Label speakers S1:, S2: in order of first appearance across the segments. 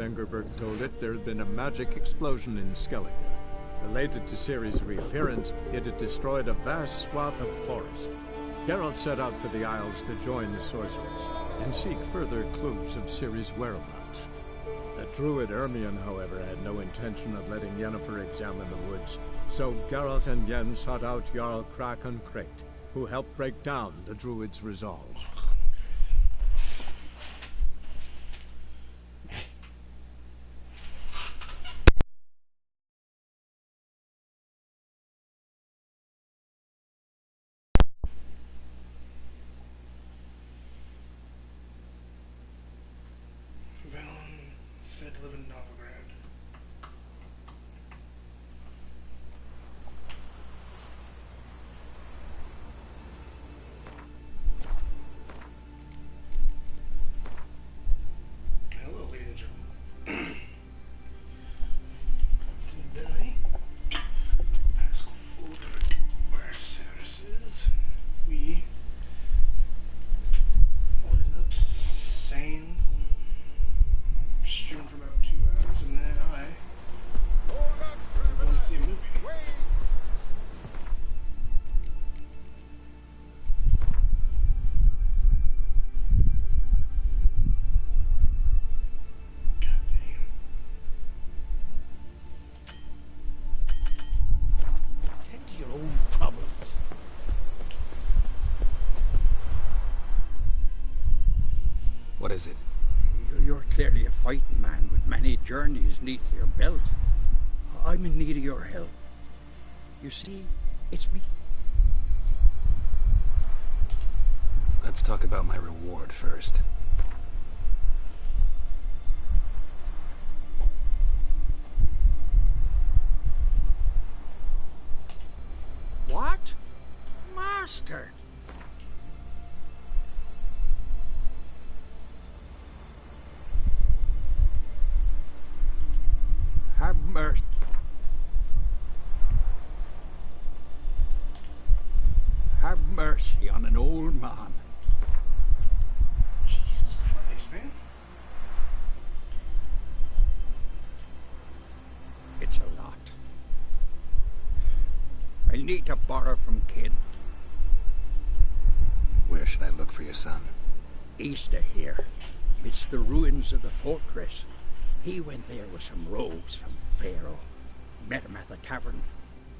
S1: Vengerberg told it, there had been a magic explosion in Skellige. Related to Ciri's reappearance, it had destroyed a vast swath of forest. Geralt set out for the Isles to join the sorcerers and seek further clues of Ciri's whereabouts. The druid Ermion, however, had no intention of letting Yennefer examine the woods, so Geralt and Yen sought out Jarl Krakon Krayt, who helped break down the druid's resolve.
S2: Said to live in Novigrad. Hello, ladies and gentlemen. Today, ask for our services. We what is up, Sains? Streamed for about 2 hours, and then I want to see a movie. God damn.
S3: Tend to your own problems.
S4: What is it?
S3: You're clearly a fighting man with many journeys neath your belt. I'm in need of your help. You see, it's me.
S4: Let's talk about my reward first.
S3: What? Master! Have mercy. Have mercy on an old man.
S2: Jesus Christ, man.
S3: It's a lot. I need to borrow from Kid.
S4: Where should I look for your son?
S3: East of here, midst the ruins of the fortress. He went there with some rogues from Pharaoh. Met him at the tavern.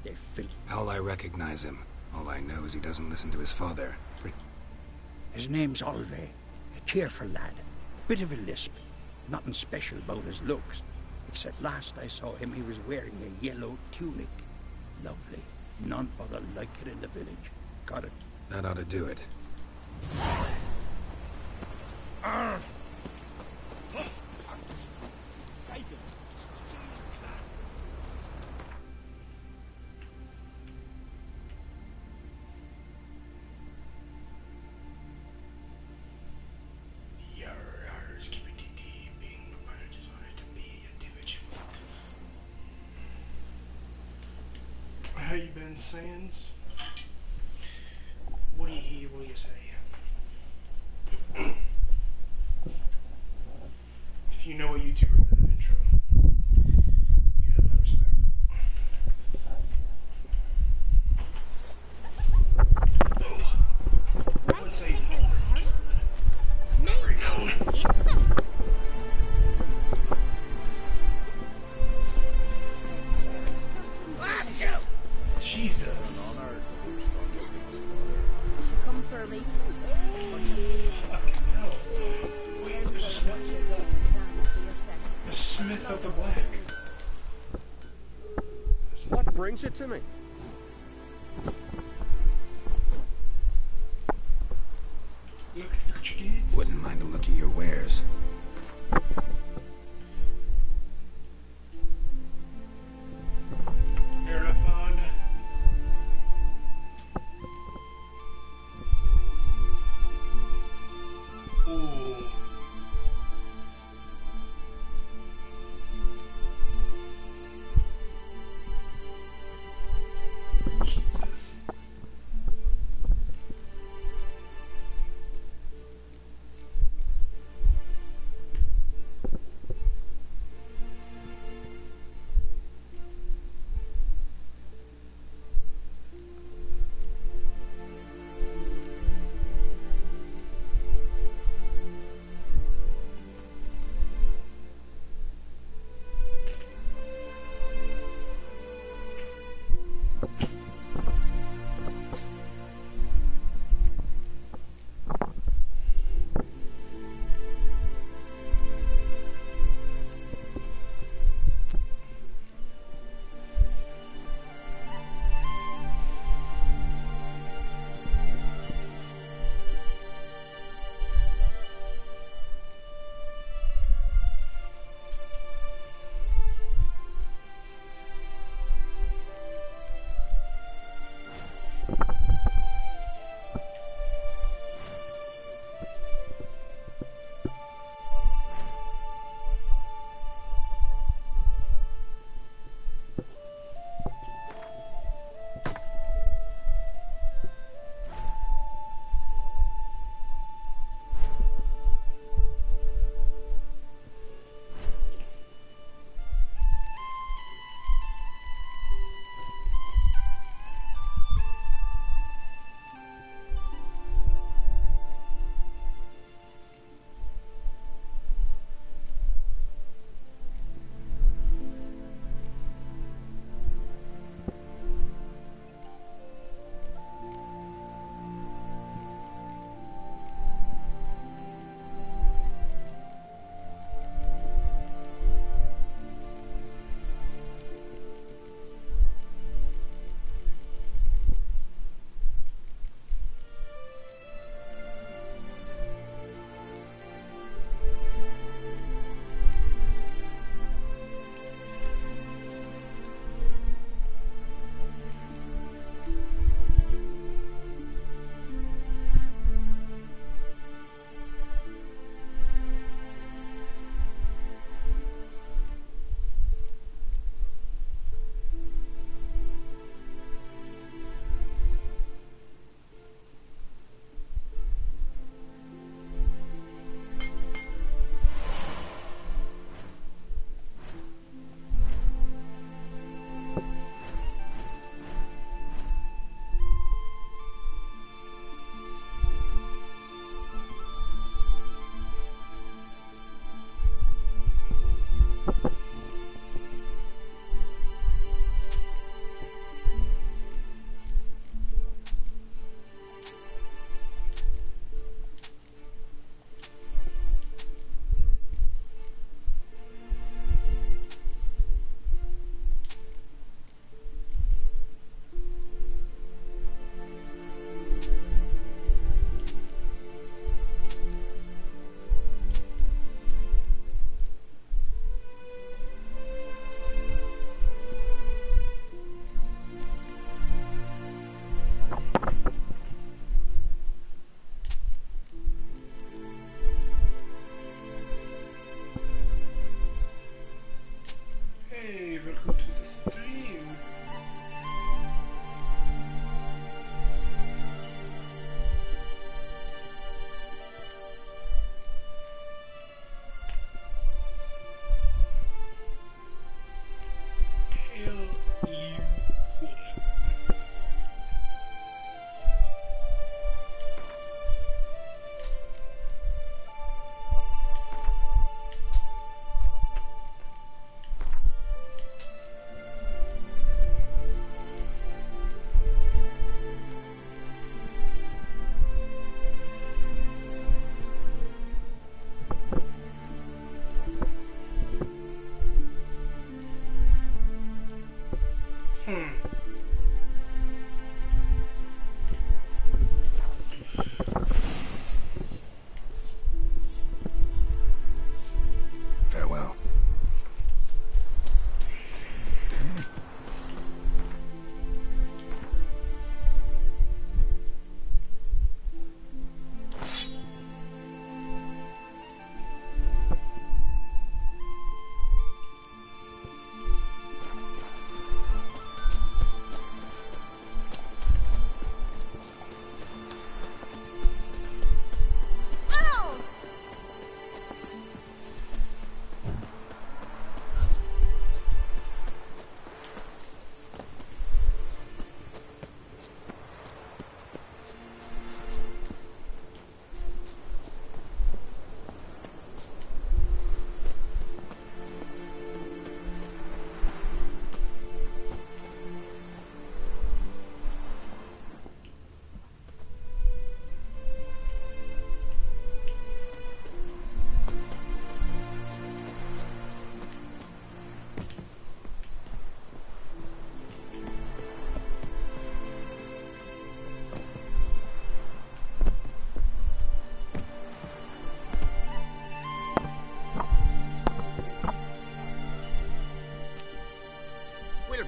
S3: They filthy.
S4: How'll I recognize him? All I know is he doesn't listen to his father.
S3: His name's Olve. A cheerful lad. Bit of a lisp. Nothing special about his looks. Except last I saw him, he was wearing a yellow tunic. Lovely. None other like it in the village. Got it?
S4: That ought to do it.
S2: How you been, Sans? What do you say? If you know a YouTuber has an intro, you have my respect. I would say he's not very known. Jesus.
S5: She come for a reason?
S2: Fucking hell. There's a Smith of the Black.
S6: What brings it to me?
S2: Look at your kids.
S4: Wouldn't mind a look at your wares.
S2: Arathon. Ooh.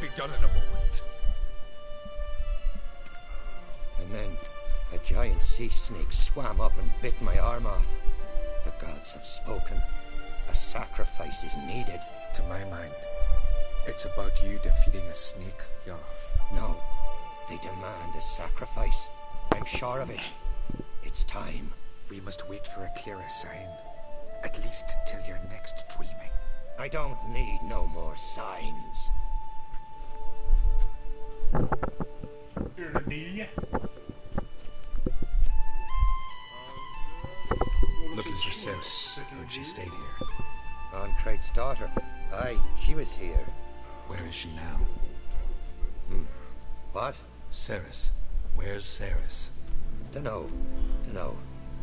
S7: be done in a moment.
S8: And then a giant sea snake swam up and bit my arm off. The gods have spoken. A sacrifice is needed.
S7: To my mind, it's about you defeating a snake, Jarl.
S8: No, they demand a sacrifice. I'm sure of it. It's time.
S7: We must wait for a clearer sign. At least till your next dreaming.
S8: I don't need no more signs.
S4: Looking for Ceres. Heard she stayed here.
S8: Oncrate's daughter. Aye, she was here.
S4: Where is she now?
S8: What?
S4: Ceres. Where's Ceres?
S8: Dunno.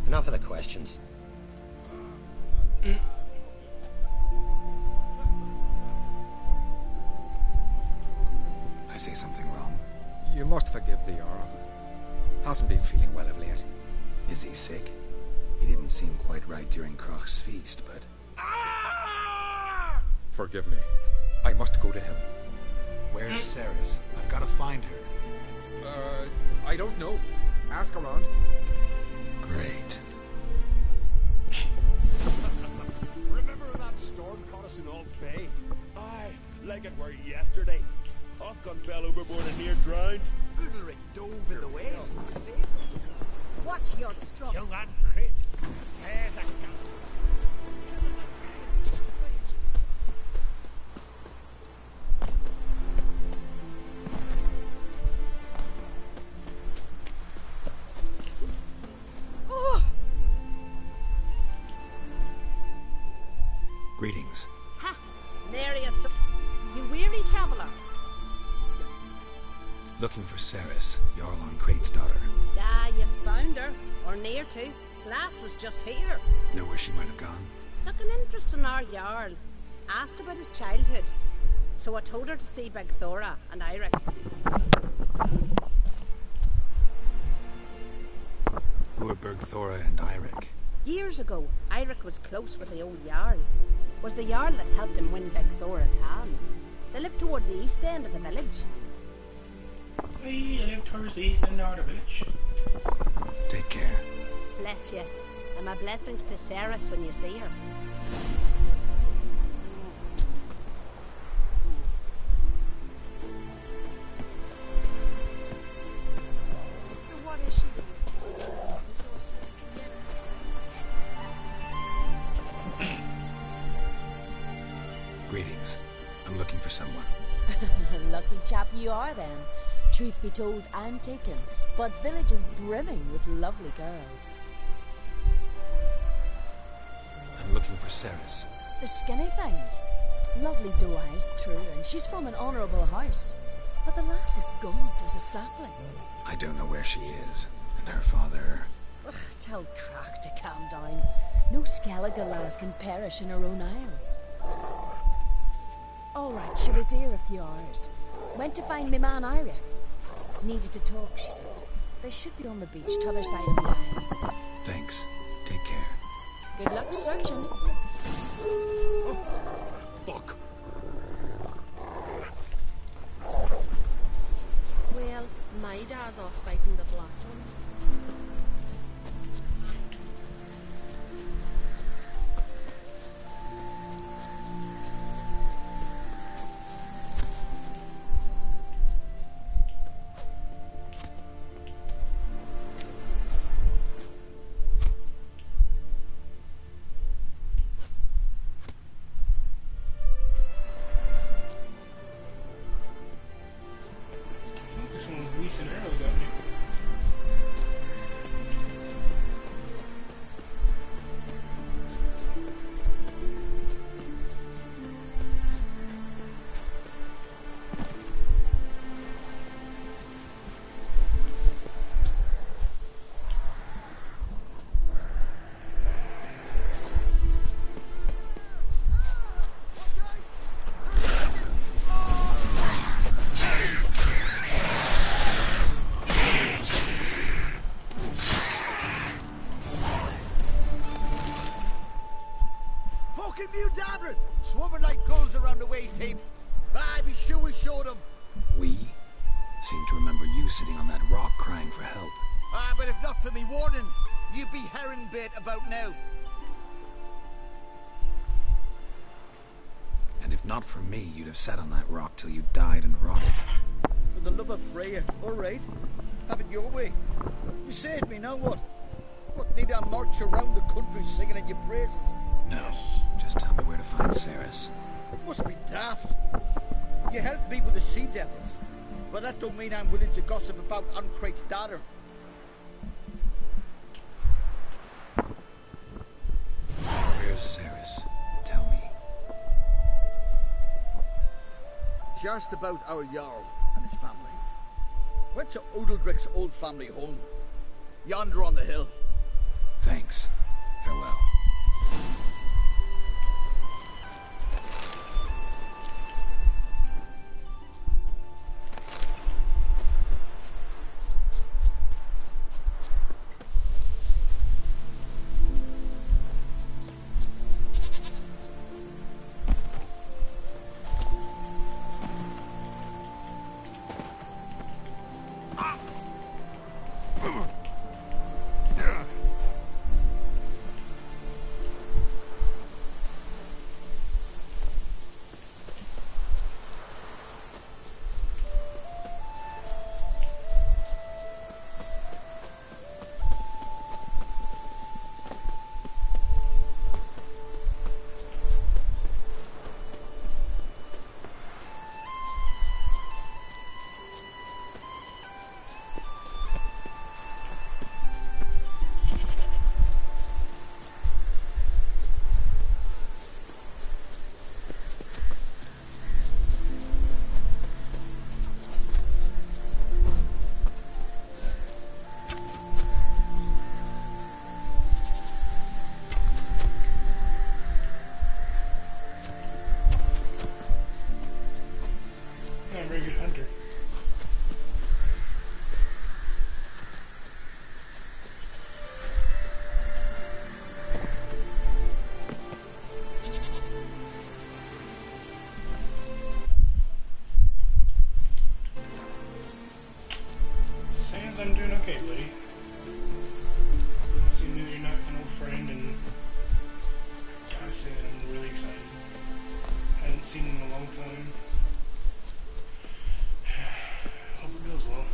S8: Enough of the questions.
S4: I say something wrong.
S7: You must forgive the Jarl. Hasn't been feeling well of late.
S4: Is he sick? He didn't seem quite right during Kroch's feast, but...
S7: Forgive me. I must go to him.
S4: Where's Ceres? I've got to find her.
S7: I don't know. Ask around.
S4: Great.
S6: Remember when that storm caught us in Ald's Bay? Aye, like it were yesterday. Hofgun fell overboard and near drowned. Udalric dove in the waves and saved them.
S5: Watch your strut.
S6: Young Oncrate. There's a gas.
S4: Greetings.
S5: Ha! Nereus, you weary traveller.
S4: Looking for Ceres, Jarl Oncrate's daughter.
S5: Ah, you found her, or near to. Lass was just here.
S4: Know where she might have gone?
S5: Took an interest in our Jarl. Asked about his childhood. So I told her to see Beg Thora and Eirik.
S4: Who are Bergthora and Eirik?
S5: Years ago, Eirik was close with the old Jarl. Was the Jarl that helped him win Beg Thora's hand. They lived toward the east end of the village.
S2: We live towards the east end of the village.
S4: Take care.
S5: Bless you. And my blessings to Ceres when you see her. So what is she? The sorceress.
S4: Greetings. I'm looking for someone.
S9: Lucky chap you are then. Truth be told, I'm taken, but village is brimming with lovely girls.
S4: I'm looking for Ceres.
S9: The skinny thing. Lovely doe eyes, true, and she's from an honourable house. But the lass is gaunt as a sapling.
S4: I don't know where she is, and her father...
S9: Ugh, tell Crach to calm down. No Skellige lass can perish in her own isles. All right, she was here a few hours. Went to find me man Eirik. Needed to talk, she said. They should be on the beach, t'other side of the isle.
S4: Thanks. Take care.
S9: Good luck searching.
S6: Oh, fuck.
S10: Well, my dad's off fighting the Black Ones.
S11: Swimming like gulls around the waist heap. I be sure we showed them.
S4: We? Seem to remember you sitting on that rock crying for help.
S11: Ah, but if not for me warning, you'd be herring bait about now.
S4: And if not for me, you'd have sat on that rock till you died and rotted.
S11: For the love of Freya, all right. Have it your way. You saved me, now what? What, need I march around the country singing at your praises?
S4: No, just tell me where to find Ceres.
S11: Must be daft. You helped me with the Sea Devils, but that don't mean I'm willing to gossip about Uncrate's daughter.
S4: Where's Ceres? Tell me.
S11: She asked about our Jarl and his family. Went to Udaldric's old family home. Yonder on the hill.
S4: Thanks. Farewell.
S2: Very good hunter. Sans, I'm doing okay, buddy. Seeing that you're not an old friend, and gotta say that I'm really excited. I haven't seen him in a long time. Hope it goes well.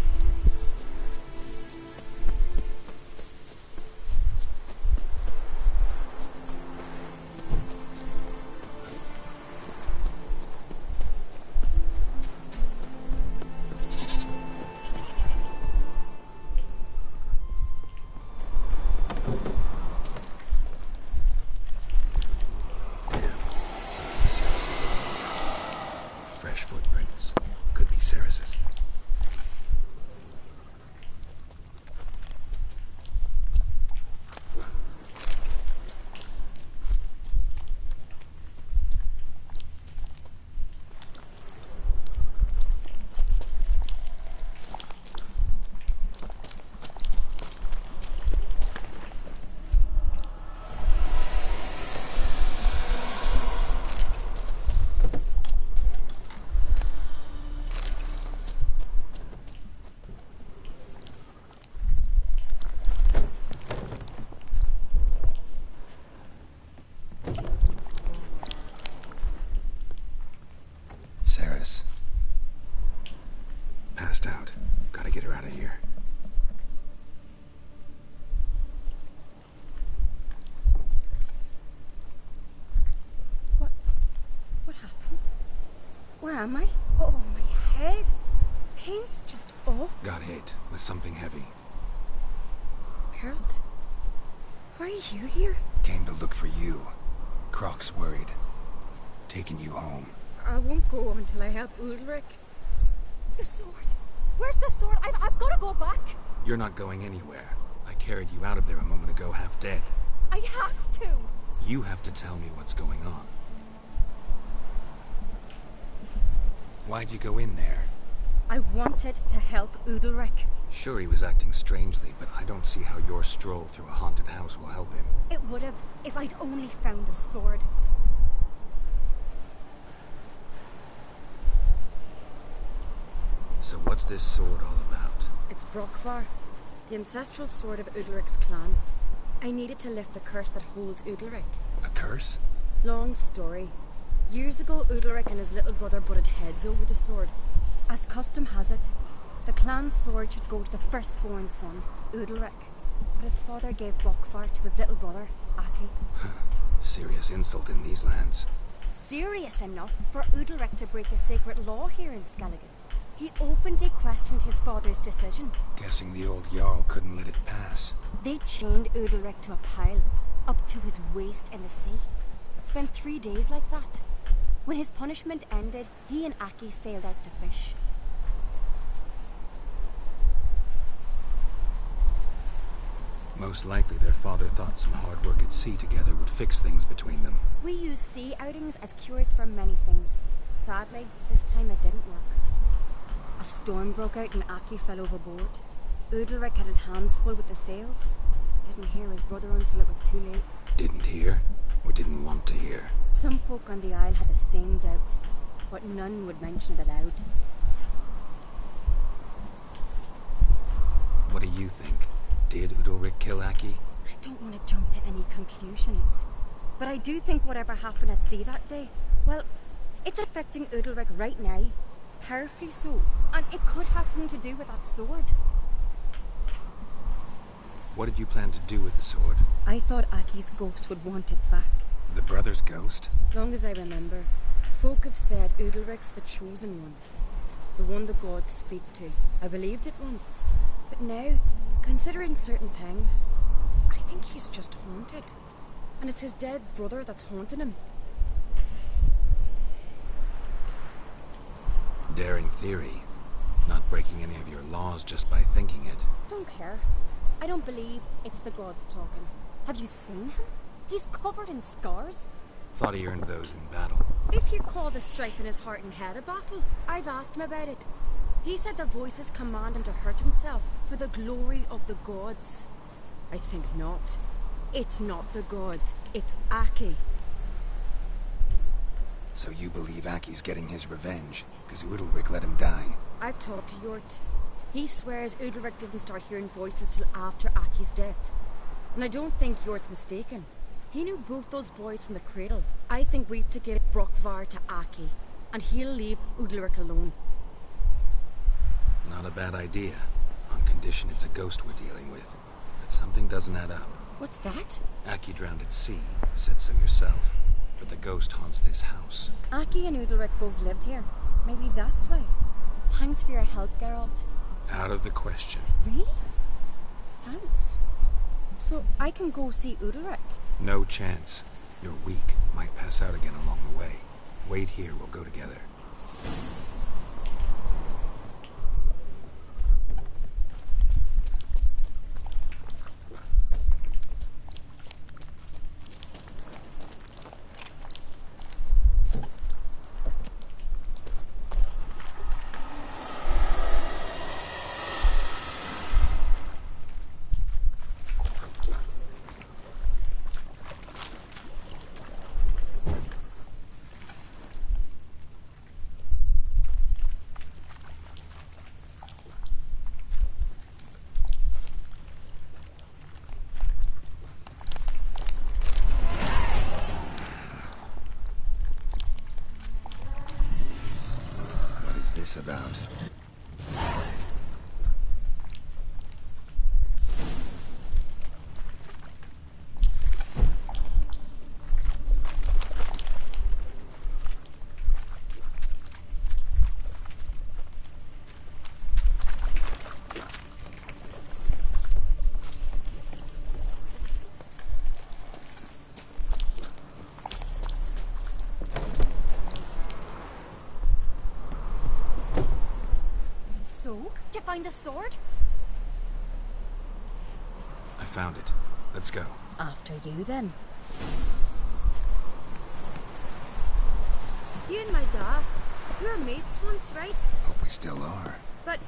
S4: Something seriously wrong here. Fresh footprints. Could be Ceres's. Ceres. Passed out. Gotta get her out of here.
S5: What happened? Where am I? Oh, my head. Pain's just off.
S4: Got hit with something heavy.
S5: Geralt? Why are you here?
S4: Came to look for you. Croc's worried. Taking you home.
S5: I won't go until I help Udalric.
S9: The sword! Where's the sword? I've got to go back!
S4: You're not going anywhere. I carried you out of there a moment ago, half dead.
S9: I have to!
S4: You have to tell me what's going on. Why'd you go in there?
S5: I wanted to help Udalric.
S4: Sure, he was acting strangely, but I don't see how your stroll through a haunted house will help him.
S5: It would have if I'd only found the sword.
S4: So what's this sword all about?
S12: It's Brokvar, the ancestral sword of Udalric's clan. I needed to lift the curse that holds Udalric.
S4: A curse?
S12: Long story. Years ago, Udalric and his little brother butted heads over the sword. As custom has it, the clan's sword should go to the firstborn son, Udalric. But his father gave Brokvar to his little brother, Aki.
S4: Serious insult in these lands.
S12: Serious enough for Udalric to break a sacred law here in Skellige. He openly questioned his father's decision.
S4: Guessing the old Jarl couldn't let it pass.
S12: They chained Udalric to a pile, up to his waist in the sea. Spent 3 days like that. When his punishment ended, he and Aki sailed out to fish.
S4: Most likely their father thought some hard work at sea together would fix things between them.
S12: We use sea outings as cures for many things. Sadly, this time it didn't work. A storm broke out and Aki fell overboard. Udalric had his hands full with the sails. Didn't hear his brother until it was too late.
S4: Didn't hear? Or didn't want to hear?
S12: Some folk on the Isle had the same doubt, but none would mention it aloud.
S4: What do you think? Did Udalric kill Aki?
S12: I don't want to jump to any conclusions, but I do think whatever happened at sea that day, well, it's affecting Udalric right now. Powerfully so, and it could have something to do with that sword.
S4: What did you plan to do with the sword?
S12: I thought Aki's ghost would want it back.
S4: The brother's ghost?
S12: Long as I remember, folk have said Udalric's the chosen one. The one the gods speak to. I believed it once. But now, considering certain things, I think he's just haunted. And it's his dead brother that's haunting him.
S4: Daring theory. Not breaking any of your laws just by thinking it.
S12: Don't care. I don't believe it's the gods talking. Have you seen him? He's covered in scars.
S4: Thought he earned those in battle.
S12: If you call the strife in his heart and head a battle, I've asked him about it. He said the voices command him to hurt himself for the glory of the gods. I think not. It's not the gods, it's Aki.
S4: So you believe Aki's getting his revenge, because Udalric let him die?
S12: I've talked to Yort. He swears Udalric didn't start hearing voices till after Aki's death. And I don't think Yort's mistaken. He knew both those boys from the cradle. I think we've to give Brokvar to Aki, and he'll leave Udalric alone.
S4: Not a bad idea, on condition it's a ghost we're dealing with. But something doesn't add up.
S12: What's that?
S4: Aki drowned at sea, said so yourself. But the ghost haunts this house.
S12: Aki and Udalric both lived here. Maybe that's why. Thanks for your help, Geralt.
S4: Out of the question.
S12: Really? Thanks. So I can go see Udalric?
S4: No chance. You're weak. Might pass out again along the way. Wait here, we'll go together. About.
S12: Find the sword?
S4: I found it. Let's go.
S12: After you, then. You and my dad, you were mates once, right?
S4: Hope we still are.
S12: But,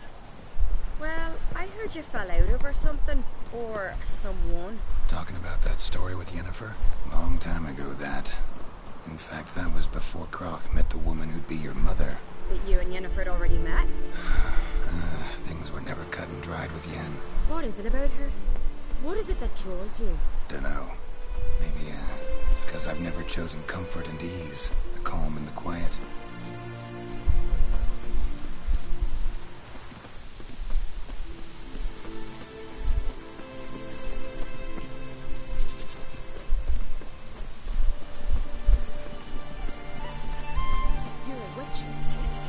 S12: well, I heard you fell out over something. Or someone.
S4: Talking about that story with Yennefer? Long time ago, that. In fact, that was before Croc met the woman who'd be your mother.
S12: But you and Yennefer had already met?
S4: Things were never cut and dried with Yen.
S12: What is it about her? What is it that draws you?
S4: Dunno. Maybe, it's because I've never chosen comfort and ease, the calm and the quiet.
S12: You're a witch, right?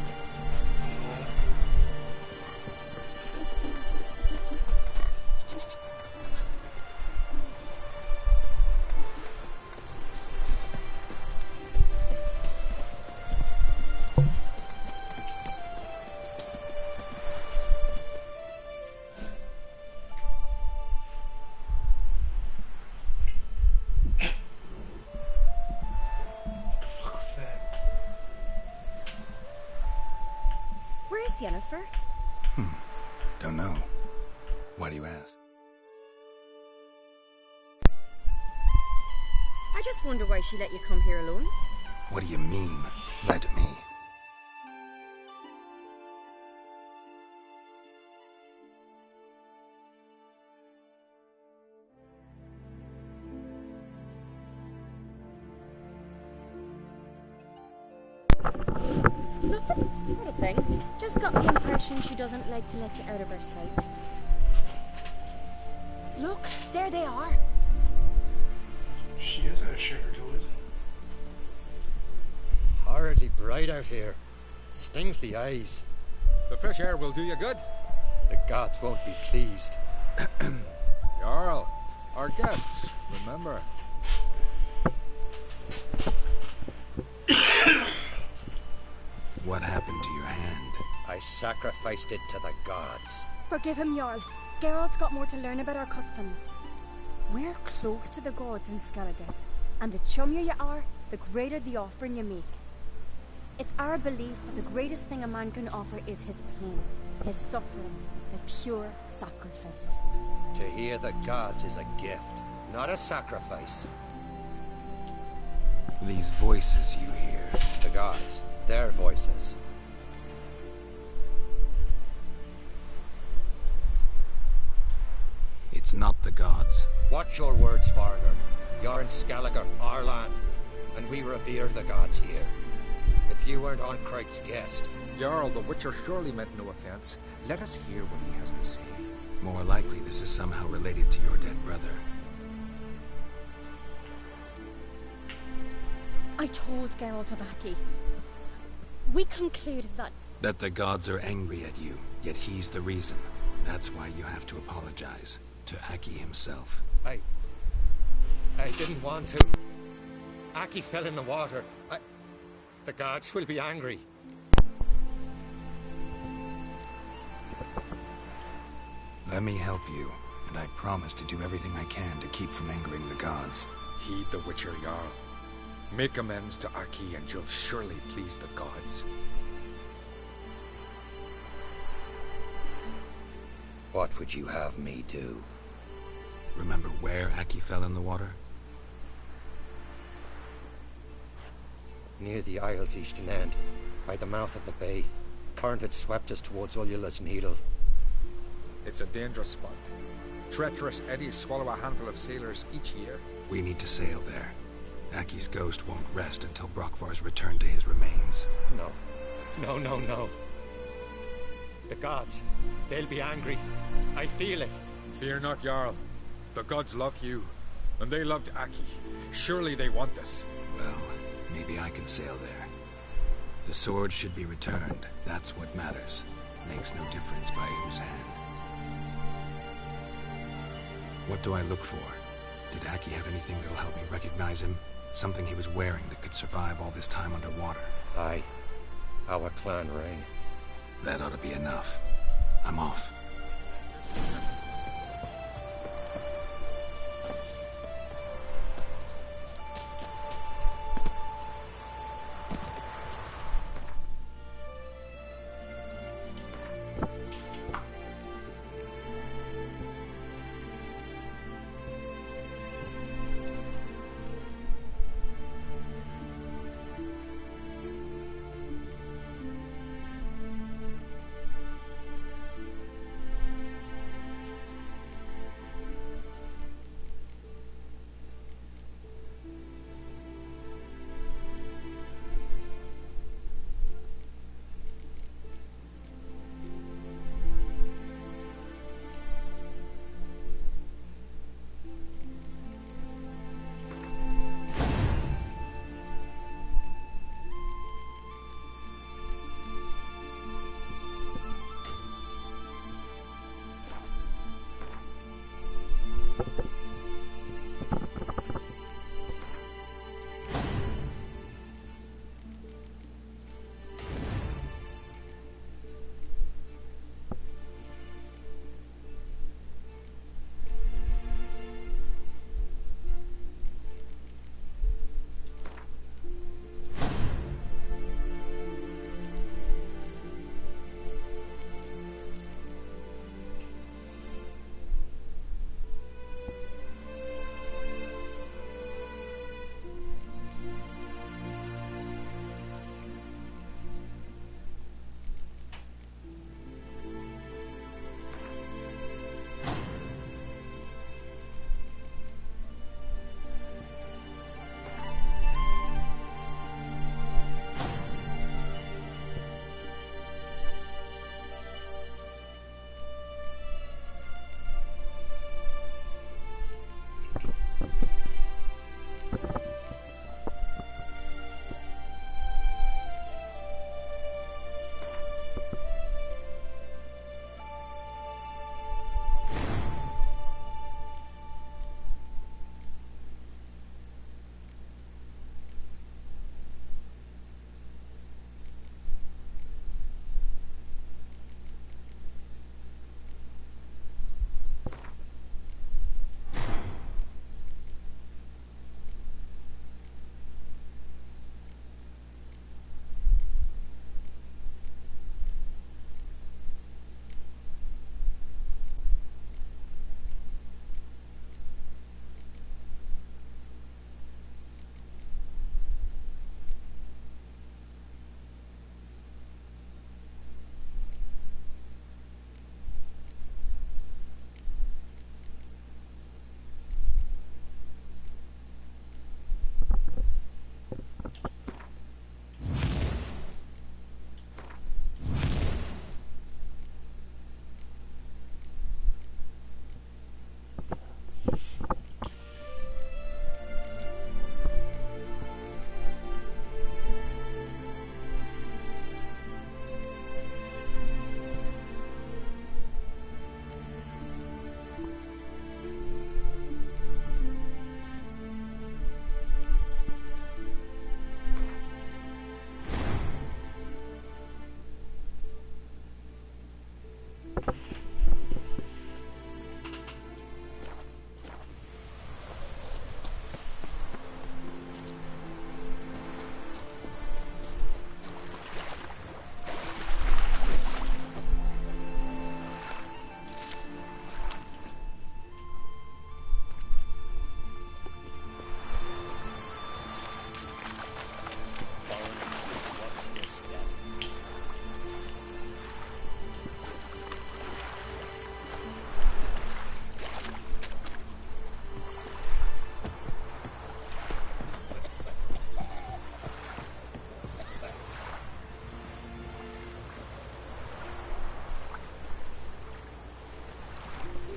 S12: Where's Yennefer?
S4: Don't know. Why do you ask?
S12: I just wonder why she let you come here alone.
S4: What do you mean, let me?
S12: Nothing. Not a thing. Just got the impression she doesn't like to let you out of her sight. Look, there they are.
S2: She is a sugar toys.
S8: Horridly bright out here. Stings the eyes.
S7: The fresh air will do you good.
S8: The gods won't be pleased.
S7: Jarl, our guests, remember.
S4: What happened to your hand?
S8: I sacrificed it to the gods.
S9: Forgive him, Jarl. Geralt's got more to learn about our customs. We're close to the gods in Skellige, and the chummier you are, the greater the offering you make. It's our belief that the greatest thing a man can offer is his pain, his suffering, the pure sacrifice.
S8: To hear the gods is a gift, not a sacrifice.
S4: These voices you hear.
S8: The gods, their voices.
S4: It's not the gods.
S8: Watch your words, foreigner. You're in Skellige, our land, and we revere the gods here. If you weren't Onkreit's guest...
S7: Jarl, the Witcher surely meant no offense. Let us hear what he has to say.
S4: More likely this is somehow related to your dead brother.
S9: I told Geralt of Aki. We concluded that...
S4: That the gods are angry at you, yet he's the reason. That's why you have to apologize. To Aki himself.
S8: I didn't want to. Aki fell in the water. The gods will be angry.
S4: Let me help you, and I promise to do everything I can to keep from angering the gods.
S7: Heed the Witcher, Jarl. Make amends to Aki and you'll surely please the gods.
S8: What would you have me do?
S4: Remember where Aki fell in the water?
S8: Near the Isle's eastern end, by the mouth of the bay. Current had swept us towards Ullula's Needle.
S7: It's a dangerous spot. Treacherous eddies swallow a handful of sailors each year.
S4: We need to sail there. Aki's ghost won't rest until Brokvar's returned to his remains.
S8: No. No. The gods, they'll be angry. I feel it.
S7: Fear not, Jarl. The gods love you, and they loved Aki. Surely they want this.
S4: Well, maybe I can sail there. The sword should be returned. That's what matters. Makes no difference by whose hand. What do I look for? Did Aki have anything that'll help me recognize him? Something he was wearing that could survive all this time underwater?
S8: Aye. Our clan ring.
S4: That ought to be enough. I'm off.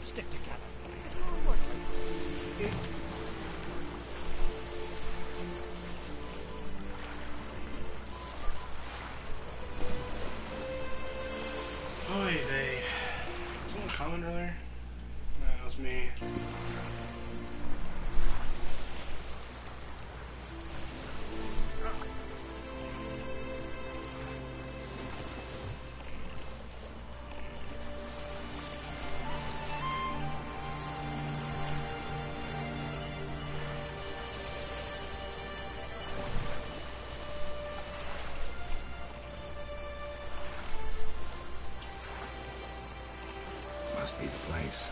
S6: stick together.
S2: Oy vey. Someone comment earlier? No, that was me.
S4: Must be the place.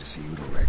S4: See Udalric.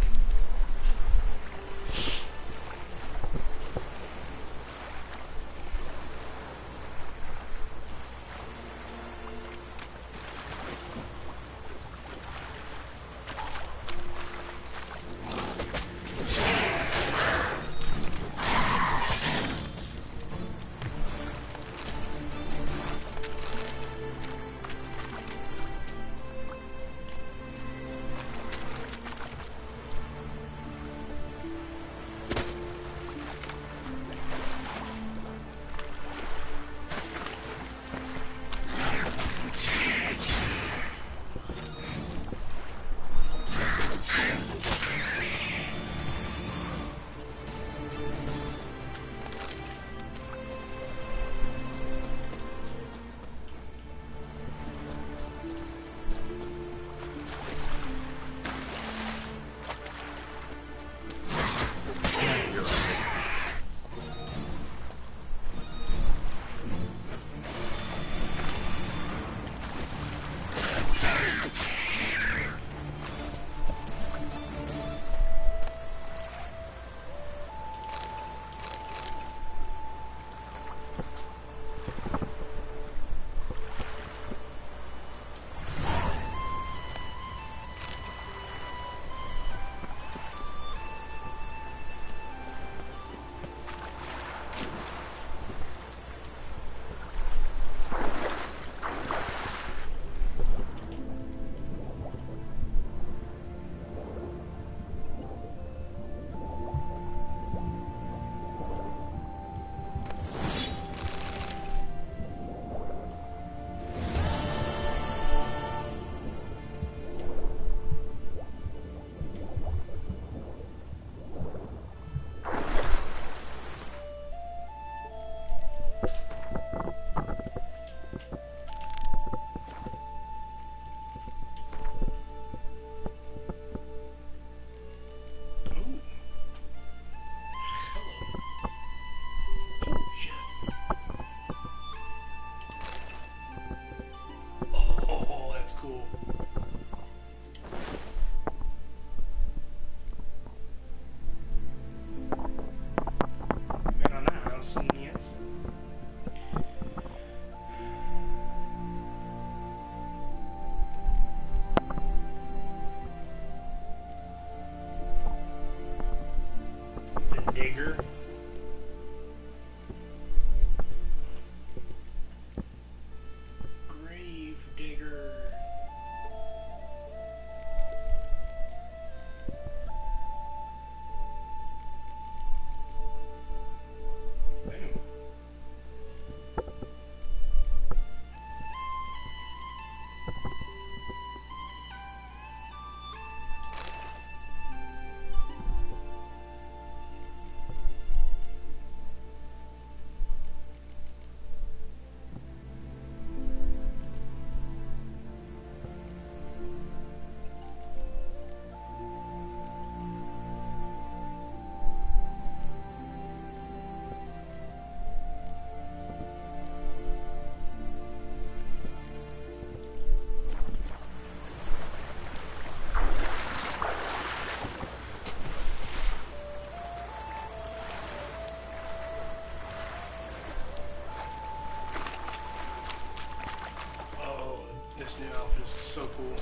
S2: This new outfit is so cool.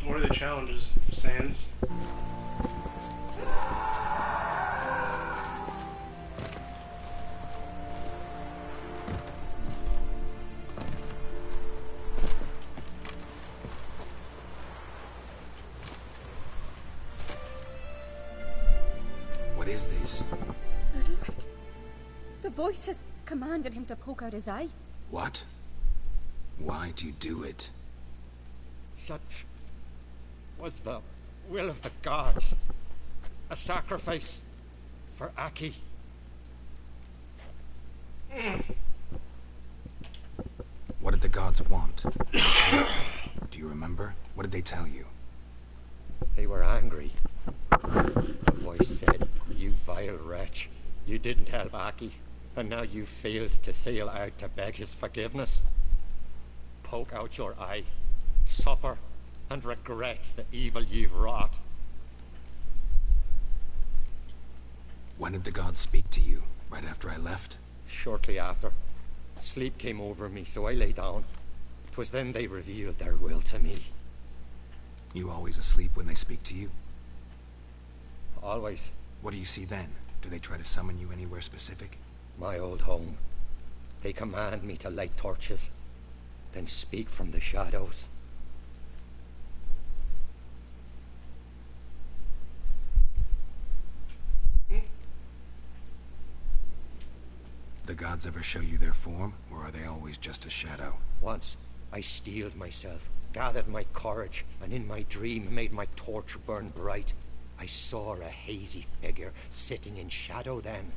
S2: What are the challenges, Sans?
S4: What is this?
S9: Udalric. The voice has commanded him to poke out his eye.
S4: What? Why do you do it?
S8: Such was the will of the gods. A sacrifice for Aki.
S4: What did the gods want? Do you remember? What did they tell you?
S8: They were angry. The voice said, "You vile wretch. You didn't help Aki, and now you failed to sail out to beg his forgiveness. Poke out your eye, suffer, and regret the evil you've wrought."
S4: When did the gods speak to you? Right after I left?
S8: Shortly after. Sleep came over me, so I lay down. 'Twas then they revealed their will to me.
S4: You always asleep when they speak to you?
S8: Always.
S4: What do you see then? Do they try to summon you anywhere specific?
S8: My old home. They command me to light torches, then speak from the shadows.
S4: The gods ever show you their form, or are they always just a shadow?
S8: Once, I steeled myself, gathered my courage, and in my dream made my torch burn bright. I saw a hazy figure sitting in shadow then.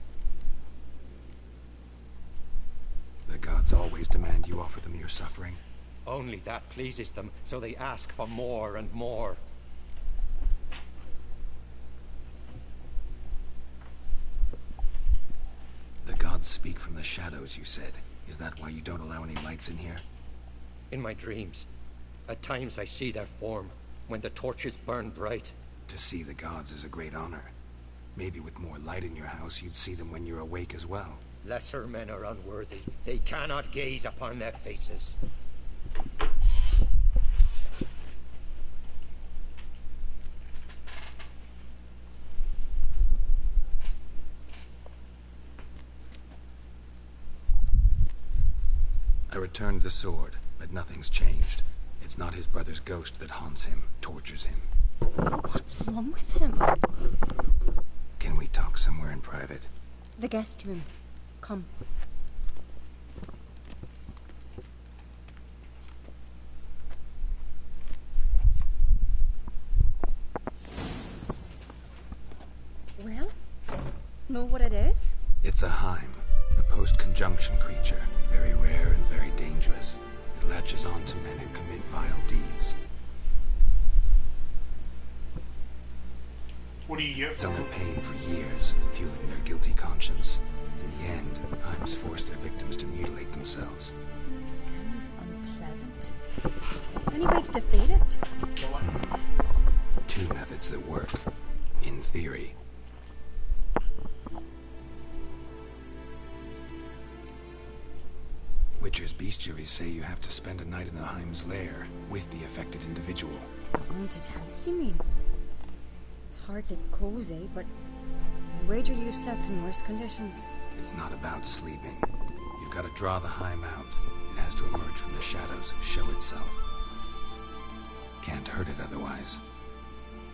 S4: The gods always demand you offer them your suffering?
S8: Only that pleases them, so they ask for more and more.
S4: The gods speak from the shadows, you said. Is that why you don't allow any lights in here?
S8: In my dreams. At times I see their form, when the torches burn bright.
S4: To see the gods is a great honor. Maybe with more light in your house, you'd see them when you're awake as well.
S8: Lesser men are unworthy. They cannot gaze upon their faces.
S4: I returned the sword, but nothing's changed. It's not his brother's ghost that haunts him, tortures him.
S9: What's wrong with him?
S4: Can we talk somewhere in private?
S9: The guest room. Come. Well, know what it is?
S4: It's a Heim, a post-conjunction creature, very rare and very dangerous. It latches on to men who commit vile deeds.
S2: What do you get?
S4: It's on their pain for years, fueling their guilty conscience. In the end, Heims force their victims to mutilate themselves.
S9: Sounds unpleasant. Any way to defeat it?
S4: Two methods that work. In theory. Witcher's bestiaries say you have to spend a night in the Heim's lair with the affected individual.
S9: The haunted house, you mean? It's hardly cozy, but I wager you've slept in worse conditions.
S4: It's not about sleeping. You've got to draw the Heim out. It has to emerge from the shadows, show itself. Can't hurt it otherwise.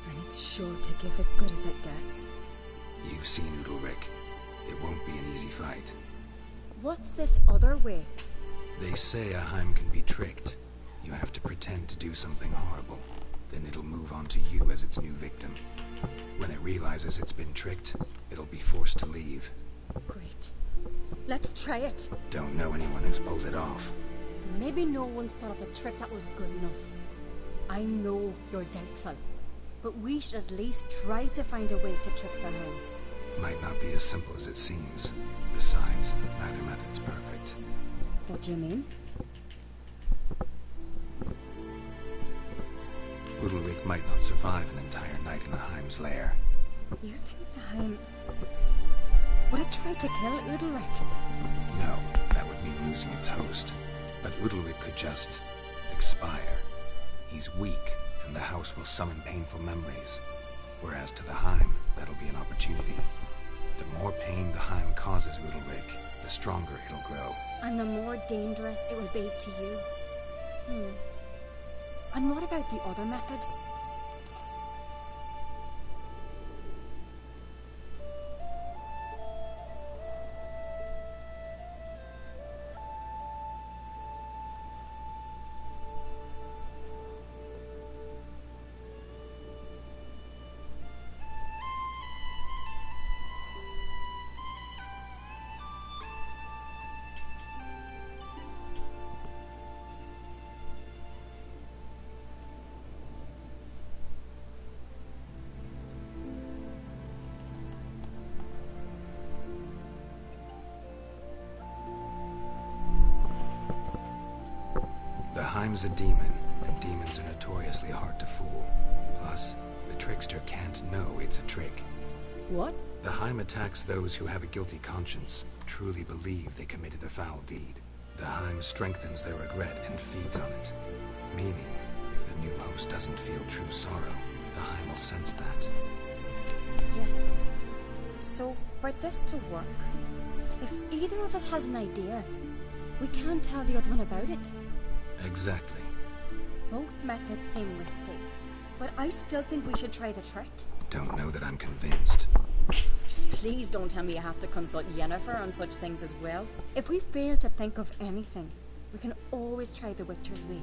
S9: And it's sure to give as good as it gets.
S4: You've seen Udalric. It won't be an easy fight.
S9: What's this other way?
S4: They say a Heim can be tricked. You have to pretend to do something horrible. Then it'll move on to you as its new victim. When it realizes it's been tricked, it'll be forced to leave.
S9: Great. Let's try it.
S4: Don't know anyone who's pulled it off.
S9: Maybe no one's thought of a trick that was good enough. I know you're doubtful, but we should at least try to find a way to trick the Heim.
S4: Might not be as simple as it seems. Besides, neither method's perfect.
S9: What do you mean?
S4: Udalryk might not survive an entire night in the Heim's lair.
S9: You think the Heim would it try to kill Udalryk?
S4: No, that would mean losing its host. But Udalryk could just expire. He's weak, and the house will summon painful memories. Whereas to the Heim, that'll be an opportunity. The more pain the Heim causes Udalryk, the stronger it'll grow.
S9: And the more dangerous it will be to you. And what about the other method?
S4: The Heim's a demon, and demons are notoriously hard to fool. Plus, the trickster can't know it's a trick.
S9: What?
S4: The Heim attacks those who have a guilty conscience, truly believe they committed a foul deed. The Heim strengthens their regret and feeds on it. Meaning, if the new host doesn't feel true sorrow, the Heim will sense that.
S9: Yes. So, for this to work, if either of us has an idea, we can't tell the other one about it.
S4: Exactly.
S9: Both methods seem risky, but I still think we should try the trick.
S4: Don't know that I'm convinced.
S9: Just please don't tell me you have to consult Yennefer on such things as well. If we fail to think of anything, we can always try the Witcher's way.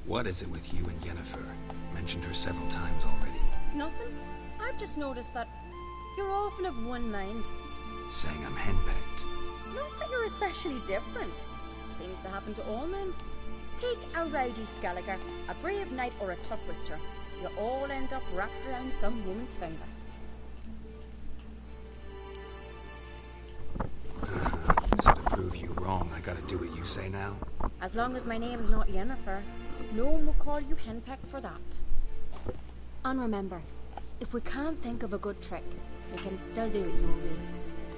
S4: What is it with you and Yennefer? Mentioned her several times already.
S9: Nothing. I've just noticed that you're often of one mind.
S4: Saying I'm henpecked.
S9: Not that you're especially different. Seems to happen to all men. Take a rowdy Skelliger, a brave knight, or a tough witcher. You all end up wrapped around some woman's finger.
S4: So to prove you wrong, I gotta do what you say now?
S9: As long as my name's not Yennefer, no one will call you henpecked for that. And remember, if we can't think of a good trick, we can still do it your way.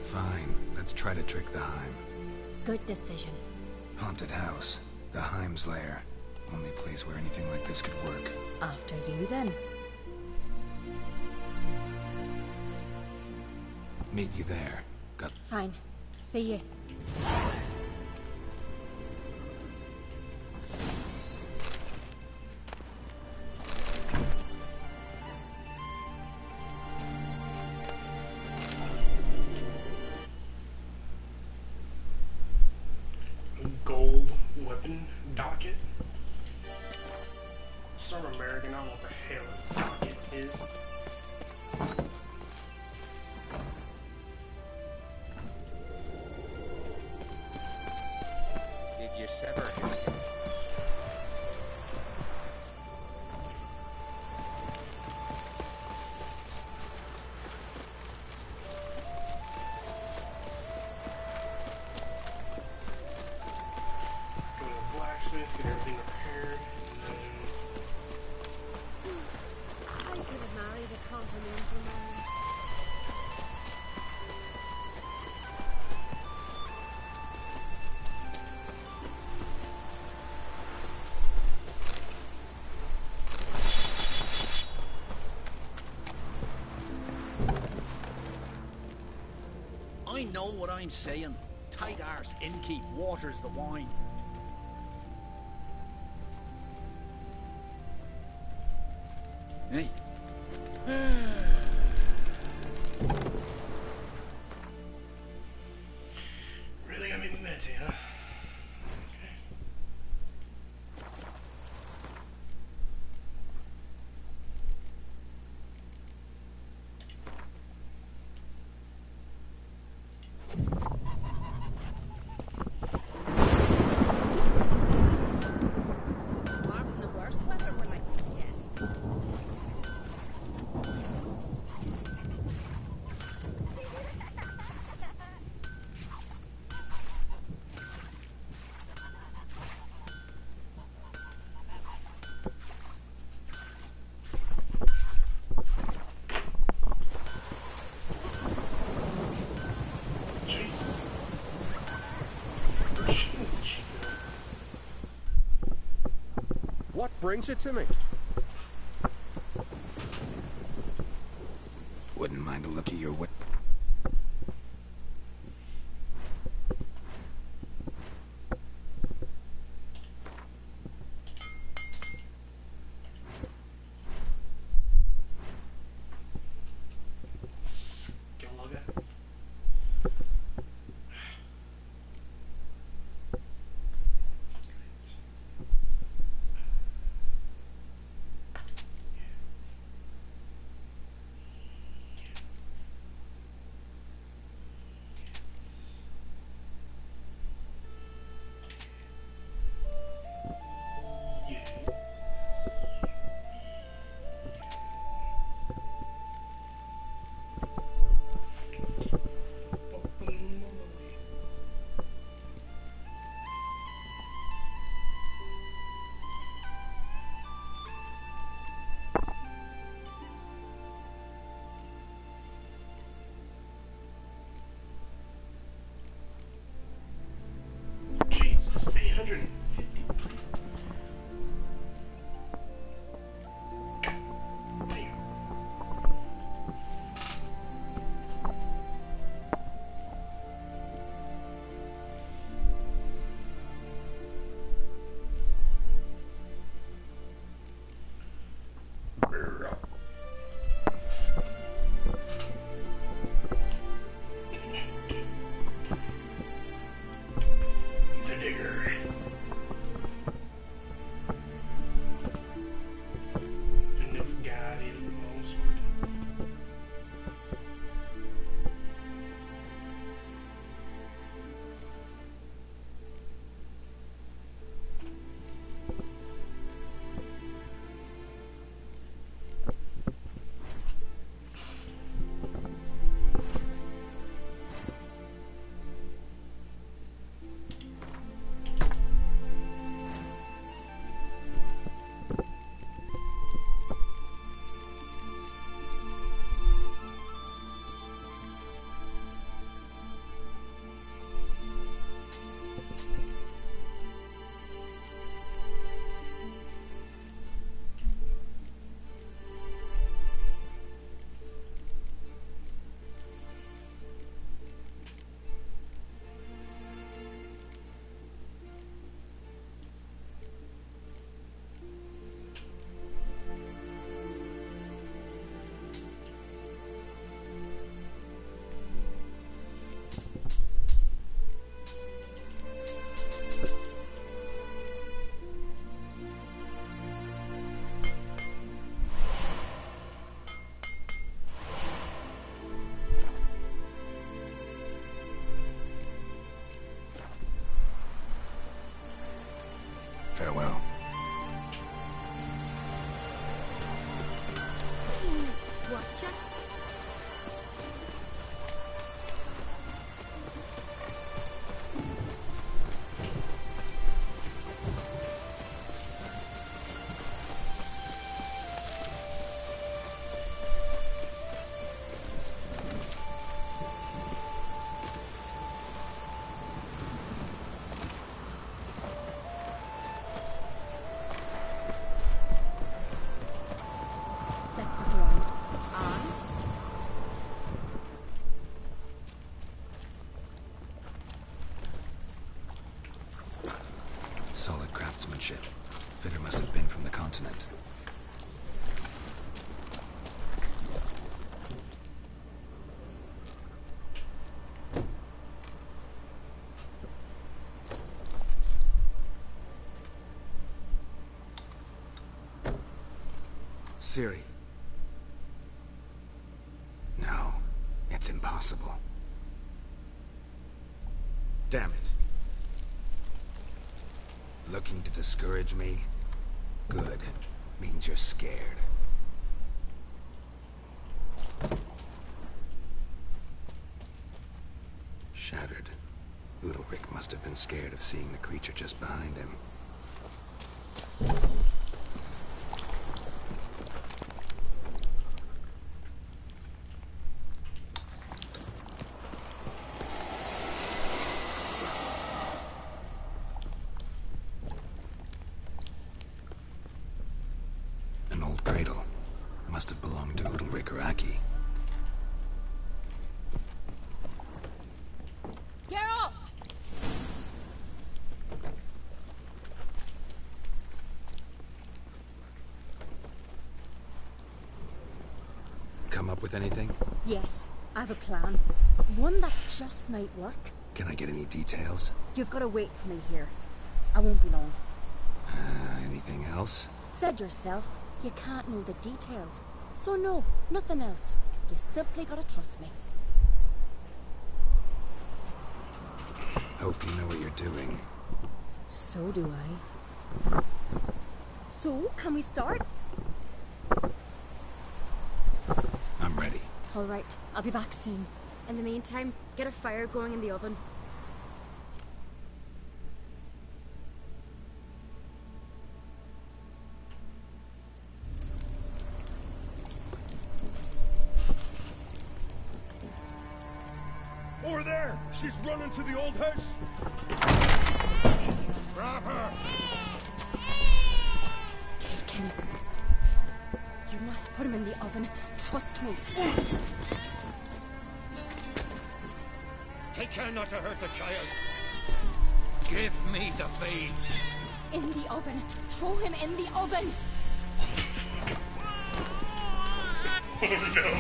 S4: Fine, let's try to trick the Heim.
S9: Good decision.
S4: Haunted house. The Heim's lair. Only place where anything like this could work.
S9: After you, then.
S4: Meet you there. Got...
S9: Fine. See you.
S2: Gold weapon docket. Some American, I don't know what the hell a docket is.
S13: Did you sever his head?
S2: Go to the blacksmith, get everything repaired, and then
S10: I could have married a continental man.
S11: I know what I'm saying. Tight arse innkeep waters the wine. Hey.
S6: What brings it to me?
S4: Wouldn't mind a look at your whip.
S2: Jesus, 850. The digger. Enough guardian longsword.
S4: Farewell.
S10: Watch it.
S9: Let's look around. And
S4: Solid craftsmanship. Fitter must have been from the continent. Ciri. No, it's impossible. Damn it. Looking to discourage me? Good. Means you're scared. Shattered. Udalryk must have been scared of seeing the creature just behind him. up with anything?
S9: Yes, I have a plan. One that just might work.
S4: Can I get any details?
S9: You've got to wait for me here. I won't be long.
S4: Anything else?
S9: Said yourself, you can't know the details. So no, nothing else. You simply gotta trust me.
S4: Hope you know what you're doing.
S9: So do I. So, can we start?
S4: I'm ready.
S9: All right, I'll be back soon.
S12: In the meantime, get a fire going in the oven.
S6: Over there! She's running to the old house! Grab her!
S9: Take him. You must put him in the oven. Trust me.
S8: Take care not to hurt the child. Give me the babe.
S9: In the oven. Throw him in the oven.
S2: Oh no!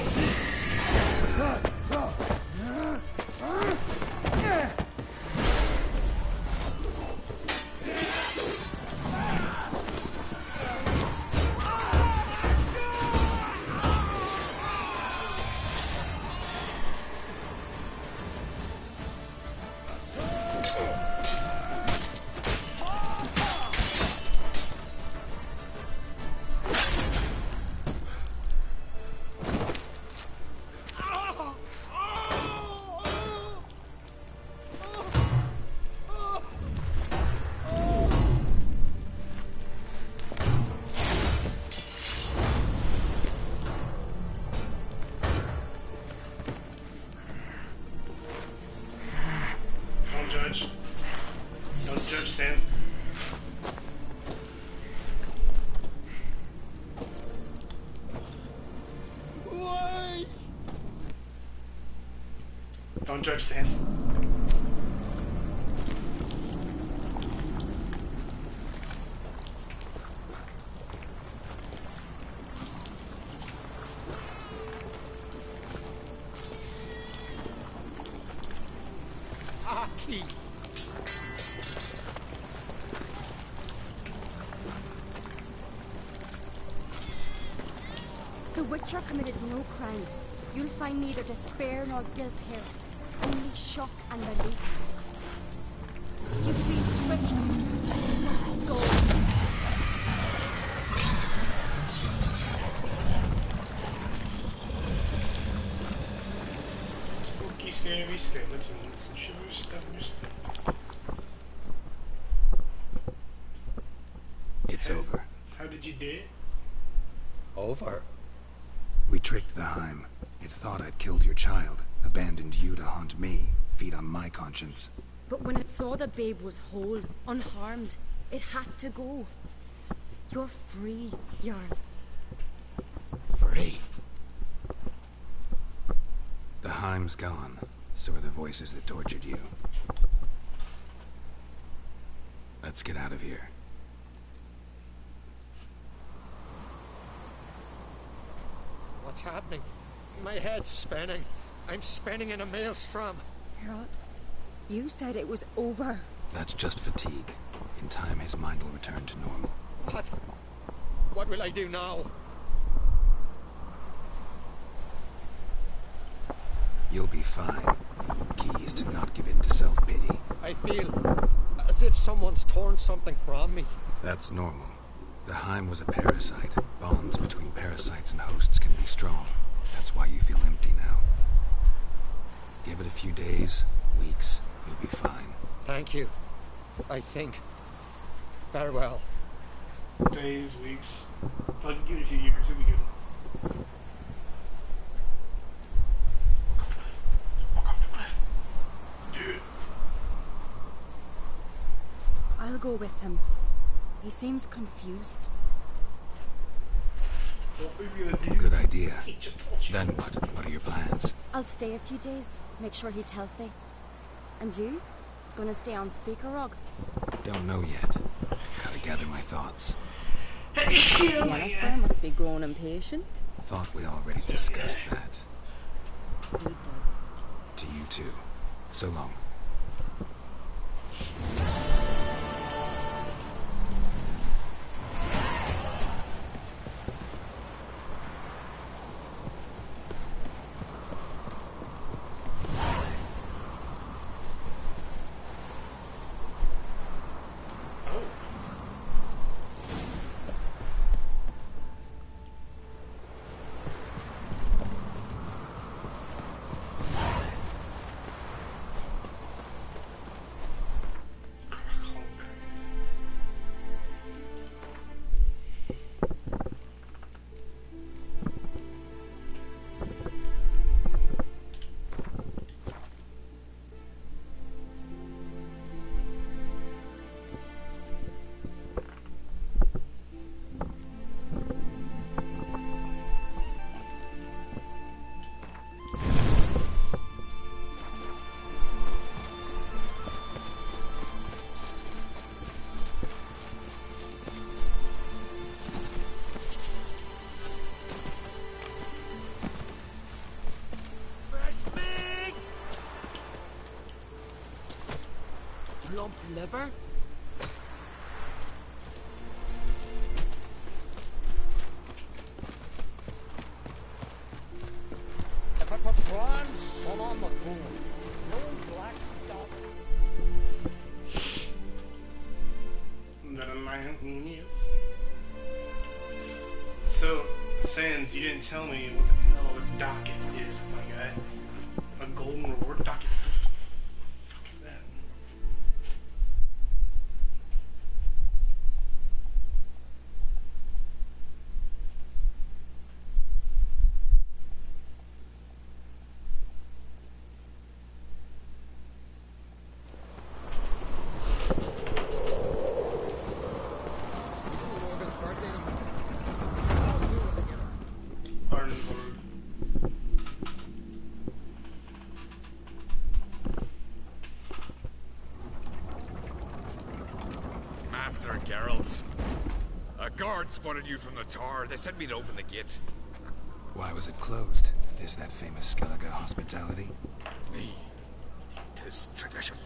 S2: Don't judge Sans.
S6: Why?
S2: Don't judge Sans.
S8: Aki!
S9: The Witcher committed no crime. You'll find neither despair nor guilt here. Only shock and relief. You've been tricked. You must go.
S2: Spooky, scary skeletons and sugar stones.
S4: It's over.
S2: How did you do it?
S8: Over?
S4: We tricked the Heim. It thought I'd killed your child, abandoned you to haunt me, feed on my conscience.
S12: But when it saw the babe was whole, unharmed, it had to go. You're free, Jarl.
S8: Free?
S4: The Heim's gone, so are the voices that tortured you. Let's get out of here.
S8: What's happening? My head's spinning. I'm spinning in a maelstrom.
S9: Geralt, you said it was over.
S4: That's just fatigue. In time, his mind will return to normal.
S8: What? What will I do now?
S4: You'll be fine. Key is to not give in to self-pity.
S8: I feel as if someone's torn something from me.
S4: That's normal. The Heim was a parasite. Bonds between parasites and hosts can be strong. That's why you feel empty now. Give it a few days, weeks, you'll be fine.
S8: Thank you. I think. Farewell.
S2: Days, weeks. I'll give it a few years, you'll be good. Walk off the cliff. Dude.
S9: I'll go with him. He seems confused.
S2: What are you gonna do?
S4: Good idea.
S2: He just told you.
S4: Then what? What are your plans?
S9: I'll stay a few days, make sure he's healthy. And you? Gonna stay on Speaker Rog?
S4: Don't know yet. Gotta gather my thoughts.
S12: Yennefer must be growing impatient.
S4: Thought we already discussed that.
S12: We did.
S4: To you too. So long.
S6: Lump liver?
S11: If I put bronze sun on the moon, no black dot.
S2: So, Sans, you didn't tell me what the hell a docket is, my guy. A golden reward docket. What is that?
S7: Master Geralt. A guard spotted you from the tower. They sent me to open the gate.
S4: Why was it closed? Is that famous Skellige hospitality?
S7: Me. 'Tis tradition.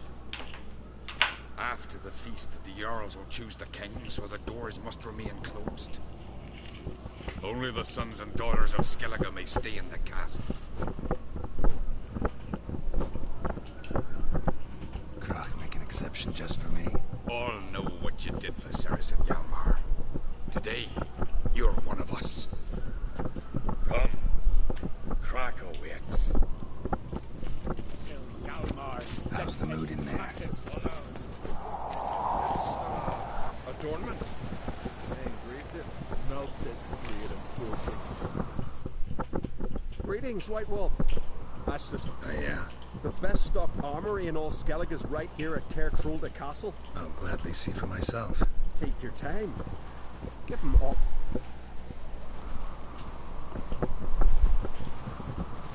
S7: After the feast, the Jarls will choose the king, so the doors must remain closed. Only the sons and daughters of Skellige may stay in the castle.
S4: Crach make an exception just for me.
S7: All know what you did for Ceres and Hjalmar. Today, you're one of us. Come. Crach awaits.
S4: How's the mood in there?
S6: Adornment? I engraved it. Melt this blade and forth. Greetings, White Wolf. That's the...
S4: Oh, yeah?
S6: The best stocked armory in all Skellige is right here at Caer Trolde Castle.
S4: I'll gladly see for myself.
S6: Take your time. Give them all...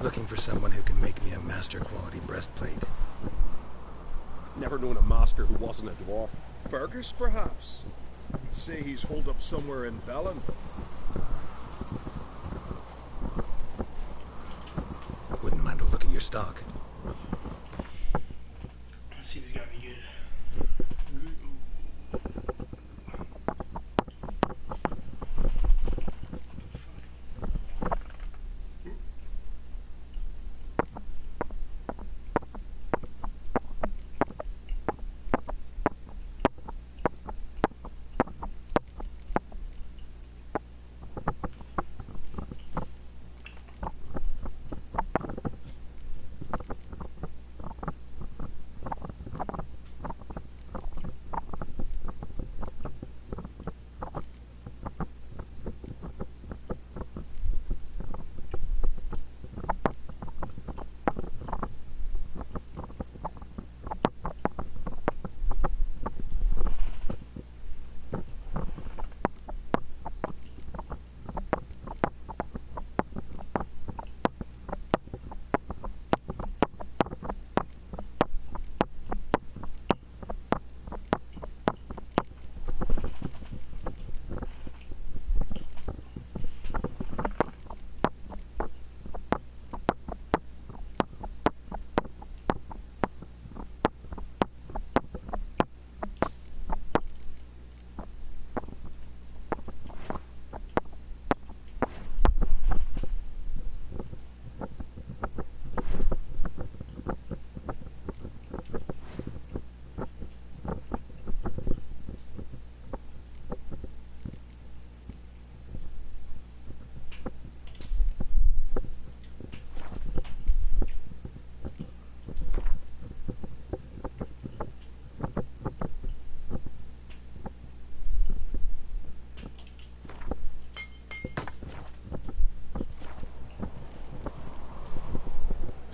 S4: Looking for someone who can make me a master quality breastplate.
S6: Never known a master who wasn't a dwarf.
S11: Fergus, perhaps? Say he's holed up somewhere in Velen.
S4: Wouldn't mind a look at your stock.
S2: Let's see if he's got any good.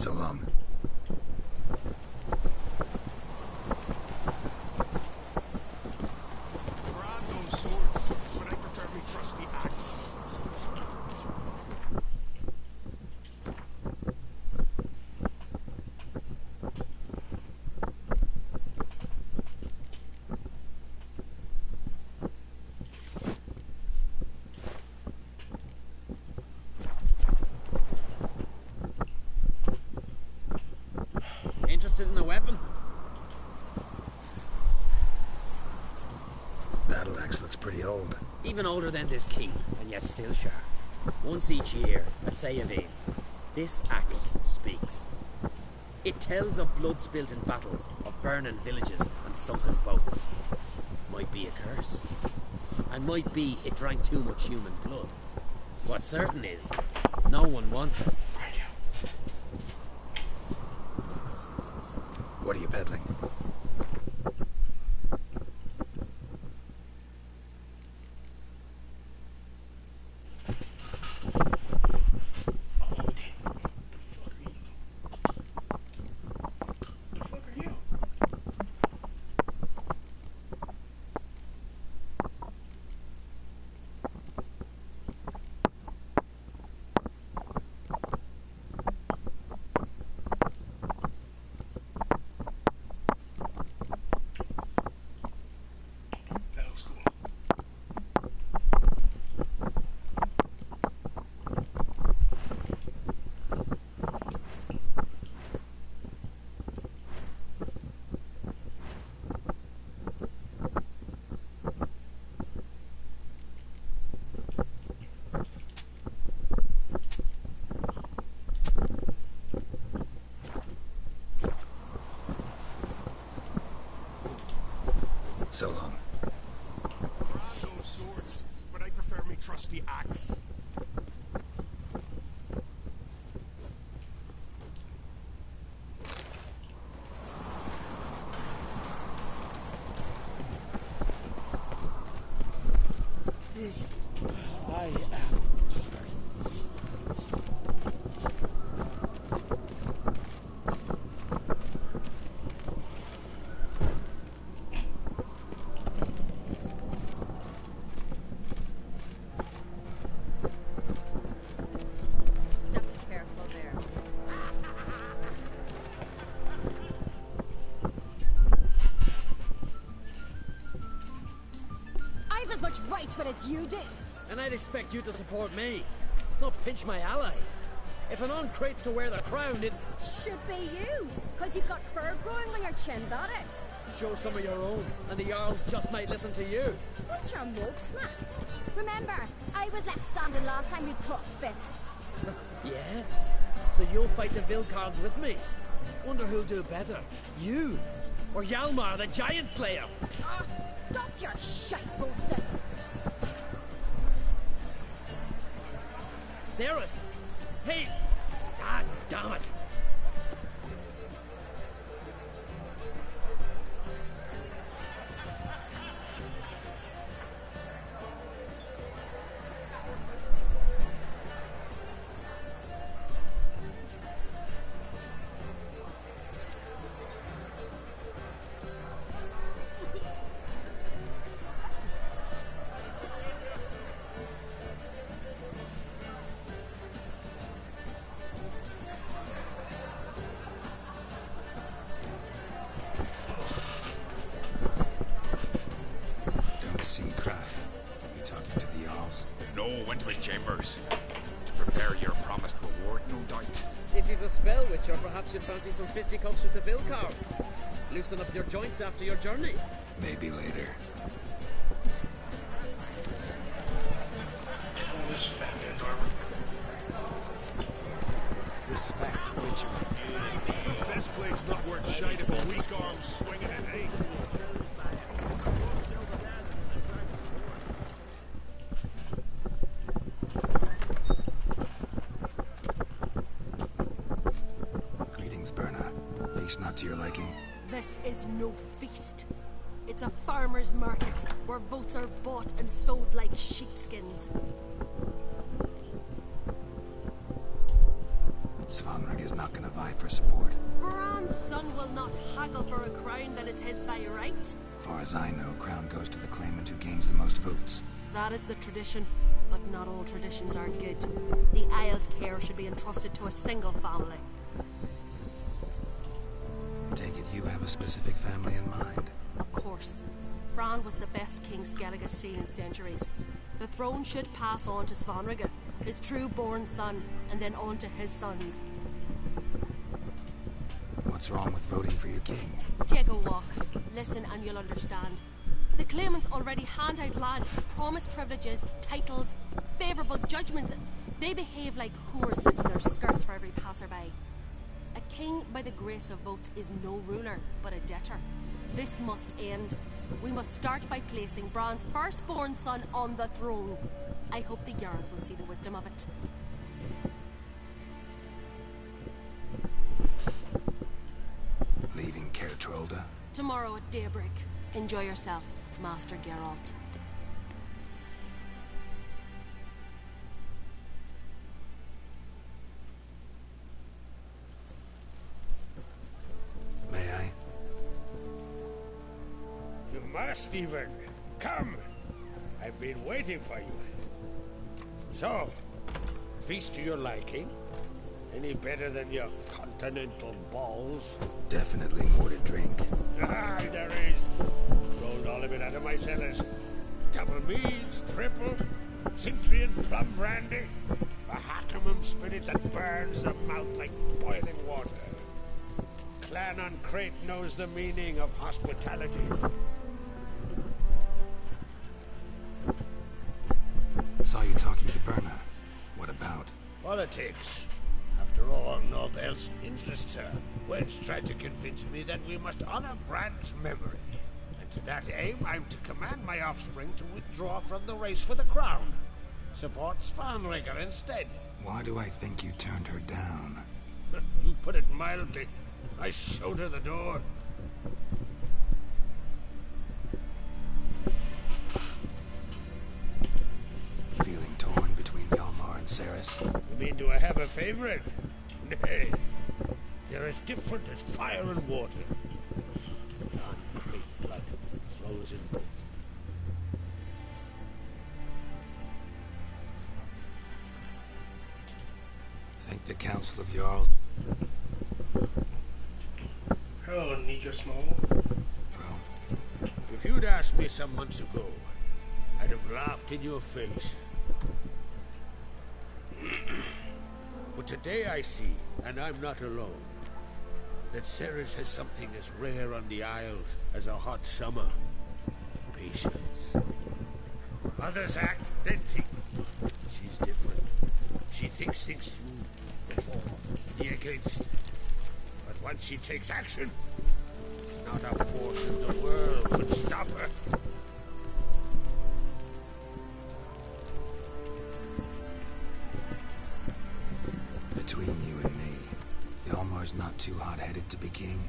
S4: So long.
S6: Grab those swords, but I prefer me trusty axe.
S14: Interested in a weapon?
S4: Battle axe looks pretty old.
S14: Even older than this keep, and yet still sharp. Once each year, at Sayavine, this axe speaks. It tells of blood spilt in battles, of burning villages and sunken boats. Might be a curse. And might be it drank too much human blood. What's certain is, no one wants it.
S4: What are you peddling? So long.
S6: Grab those swords, but I prefer me trusty axe.
S11: I am
S10: Step careful there.
S9: I've as much right to it as you do.
S14: And I'd expect you to support me, not pinch my allies. If an uncrate's to wear the crown, it
S5: Should be you, because you've got fur growing on your chin, that it?
S14: show some of your own, and the Jarls just might listen to you.
S5: What your mug smacked?
S9: Remember, I was left standing last time we crossed fists.
S14: Yeah? So you'll fight the Vilcards with me? Wonder who'll do better, you or Hjalmar the Giant Slayer?
S5: Oh, stop your shite boasting.
S14: Cerys! Hey! God damn it!
S4: Don't see Cry. You talking to the Jarls?
S7: No, went to his chambers. To prepare your promised reward, no doubt.
S14: If you've a spell witcher, perhaps you'd fancy some fisticuffs with the Vilcards. Loosen up your joints after your journey.
S4: Maybe later.
S2: Oh, this fat man's armor.
S6: Respect, Witcher. This blade's not worth shite if a weak arm's swinging it, eh?
S4: Greetings, Berna. Feast not to your liking?
S10: This is no feast. It's a farmer's market where votes are bought and sold like sheepskins.
S4: Svanrig is not gonna vie for support.
S10: Bran's son will not haggle for a crown that is his by right.
S4: Far as I know, crown goes to the claimant who gains the most votes.
S10: That is the tradition, but not all traditions are good. The Isle's care should be entrusted to a single family.
S4: Take it you have a specific family in mind.
S10: Of course. Bran was the best king Skellige has seen in centuries. The throne should pass on to Svanrige, his true-born son, and then on to his sons.
S4: What's wrong with voting for your king?
S10: Take a walk. Listen and you'll understand. The claimants already hand out land, promise privileges, titles, favourable judgments. They behave like whores lifting their skirts for every passerby. A king by the grace of votes is no ruler, but a debtor. This must end. We must start by placing Bran's firstborn son on the throne. I hope the Jarls will see the wisdom of it.
S4: Leaving Caer Trolda?
S10: Tomorrow at daybreak. Enjoy yourself, Master Geralt.
S4: May I?
S6: You must, even. Come. I've been waiting for you. So, feast to your liking? Any better than your continental balls?
S4: Definitely more to drink.
S6: Aye, there is. Rolled all of it out of my cellars. Double meads, triple, Cintrian plum brandy, a Hackerman spirit that burns the mouth like boiling water. Clan on Crate knows the meaning of hospitality.
S4: Saw you talking to Berna. What about?
S6: Politics. After all, naught else interests her. Wench tried to convince me that we must honor Bran's memory. And to that aim, I'm to command my offspring to withdraw from the race for the crown. Support Svanrige instead.
S4: Why do I think you turned her down?
S6: You put it mildly. I showed her the door.
S4: Feeling torn between Hjalmar and Cerys?
S6: You mean, do I have a favorite? Nay. They're as different as fire and water. Yon great blood flows in both.
S4: Think the Council of Jarls?
S2: Hello, Nika Small.
S6: If you'd asked me some months ago, I'd have laughed in your face. But today I see, and I'm not alone, that Cerys has something as rare on the Isles as a hot summer. Patience. Others act, then think. She's different. She thinks things through, before, the against. But once she takes action, not a force in the world could stop her.
S4: Between you and me, Hjalmar's not too hot-headed to be king.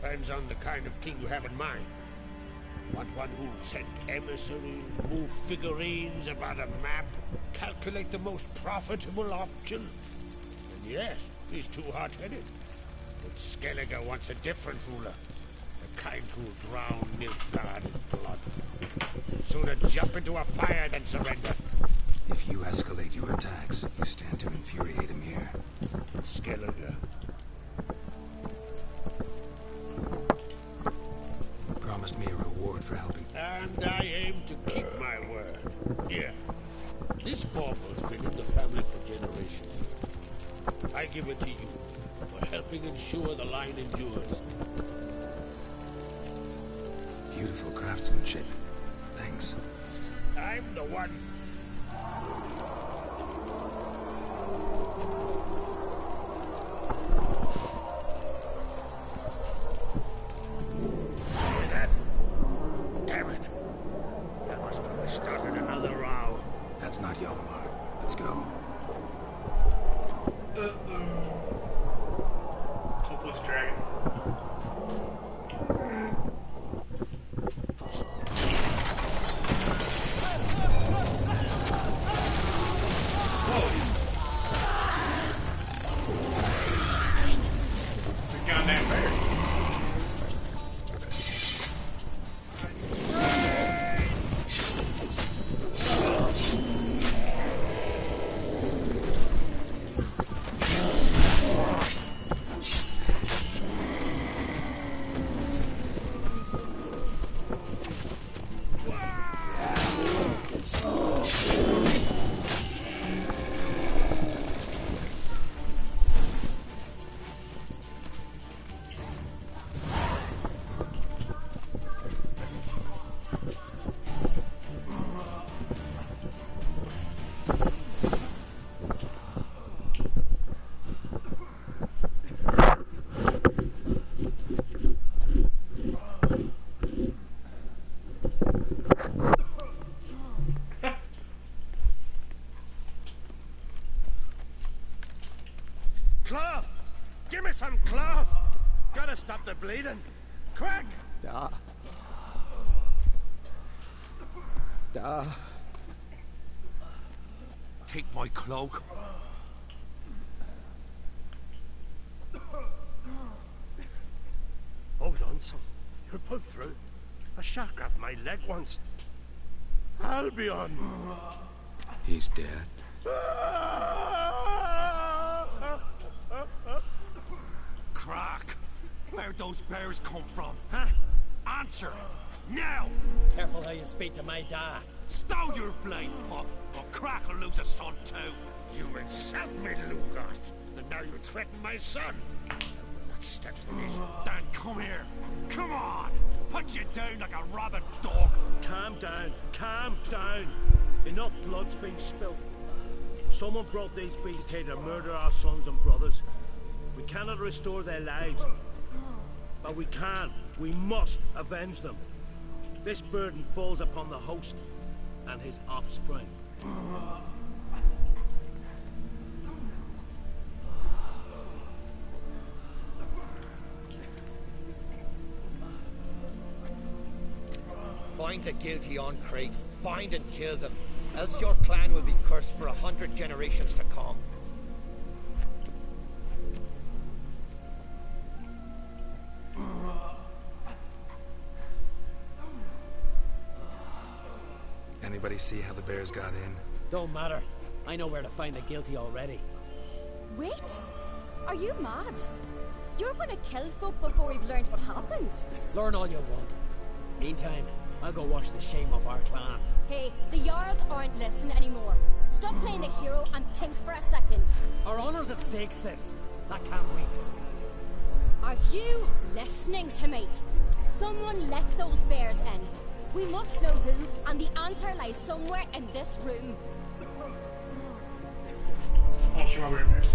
S6: Depends on the kind of king you have in mind. Want one who'll send emissaries, move figurines about a map, calculate the most profitable option? And yes, he's too hot-headed. But Skellige wants a different ruler. The kind who'll drown Nilfgaard in blood. Sooner jump into a fire than surrender.
S4: If you escalate your attacks, you stand to infuriate Emir.
S6: Skellige.
S4: Promised me a reward for helping.
S6: And I aim to keep my word. Here. This baumble's been in the family for generations. I give it to you for helping ensure the line endures.
S4: Beautiful craftsmanship. Thanks.
S6: I'm the one. Hear that? Damn it. That must have started another row.
S4: That's not Hjalmar. Let's go.
S2: Hopeless dragon.
S6: Give me some cloth! Gotta stop the bleeding! Quick!
S3: Da.
S6: Take my cloak. Hold on, son. You'll pull through. A shark grabbed my leg once. Albion!
S4: He's dead.
S6: Crack! Where'd those bears come from, huh? Answer! Now!
S14: Careful how you speak to my dad.
S6: Stow your blind pup, or Crack will lose a son too! You insult me, Lugas, and now you threaten my son! I will not step for this. Dan, come here! Come on! Put you down like a rabid dog!
S15: Calm down, calm down! Enough blood's been spilt. Someone brought these beasts here to murder our sons and brothers. We cannot restore their lives. But we can, we must avenge them. This burden falls upon the host and his offspring.
S8: Find the guilty on Crate. Find and kill them. Else your clan will be cursed for 100 generations to come.
S4: Anybody see how the bears got in?
S14: Don't matter. I know where to find the guilty already.
S9: Wait! Are you mad? You're gonna kill folk before we've learned what happened.
S14: Learn all you want. Meantime, I'll go wash the shame off our clan.
S9: Hey, the Jarls aren't listening anymore. Stop playing the hero and think for a second.
S14: Our honor's at stake, sis. That can't wait.
S9: Are you listening to me? Someone let those bears in. We must know who, and the answer lies somewhere in this room.
S2: I'll show you bears.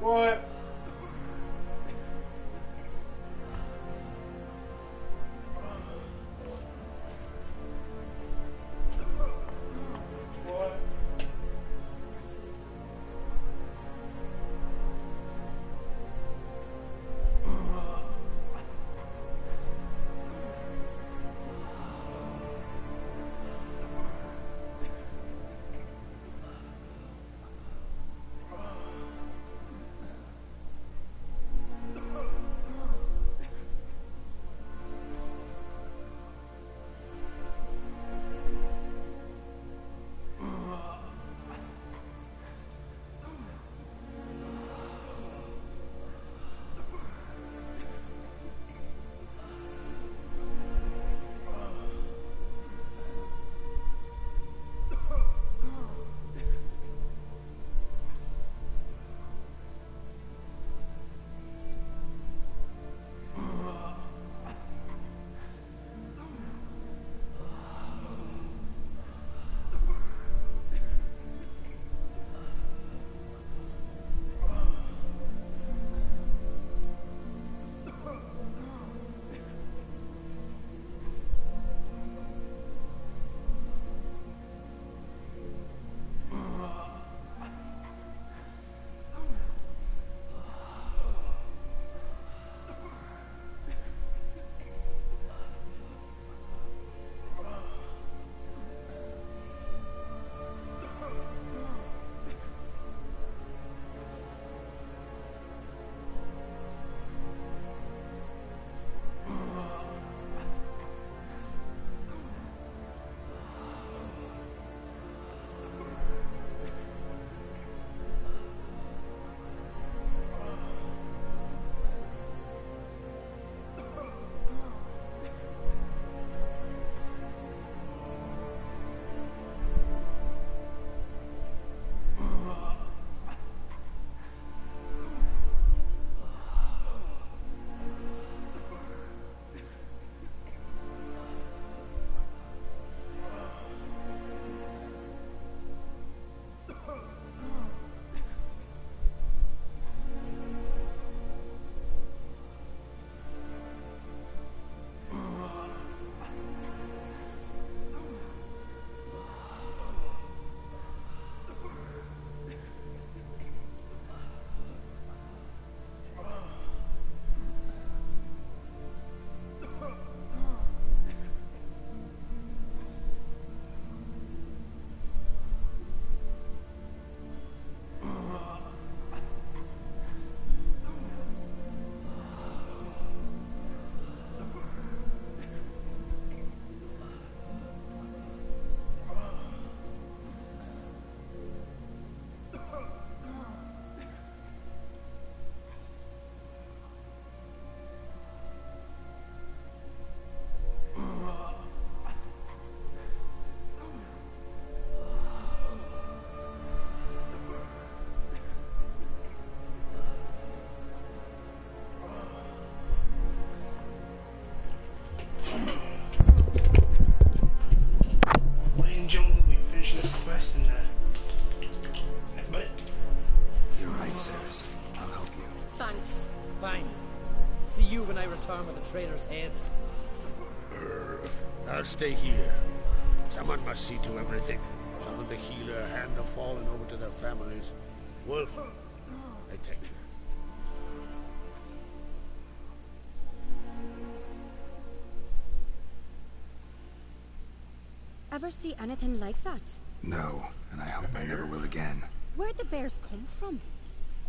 S2: What?
S14: Return with the traitors' heads.
S16: I'll stay here. Someone must see to everything. Summon the healer, hand the fallen over to their families. Wolf, I thank you.
S9: Ever see anything like that?
S4: No, and I hope I never will again.
S9: Where'd the bears come from?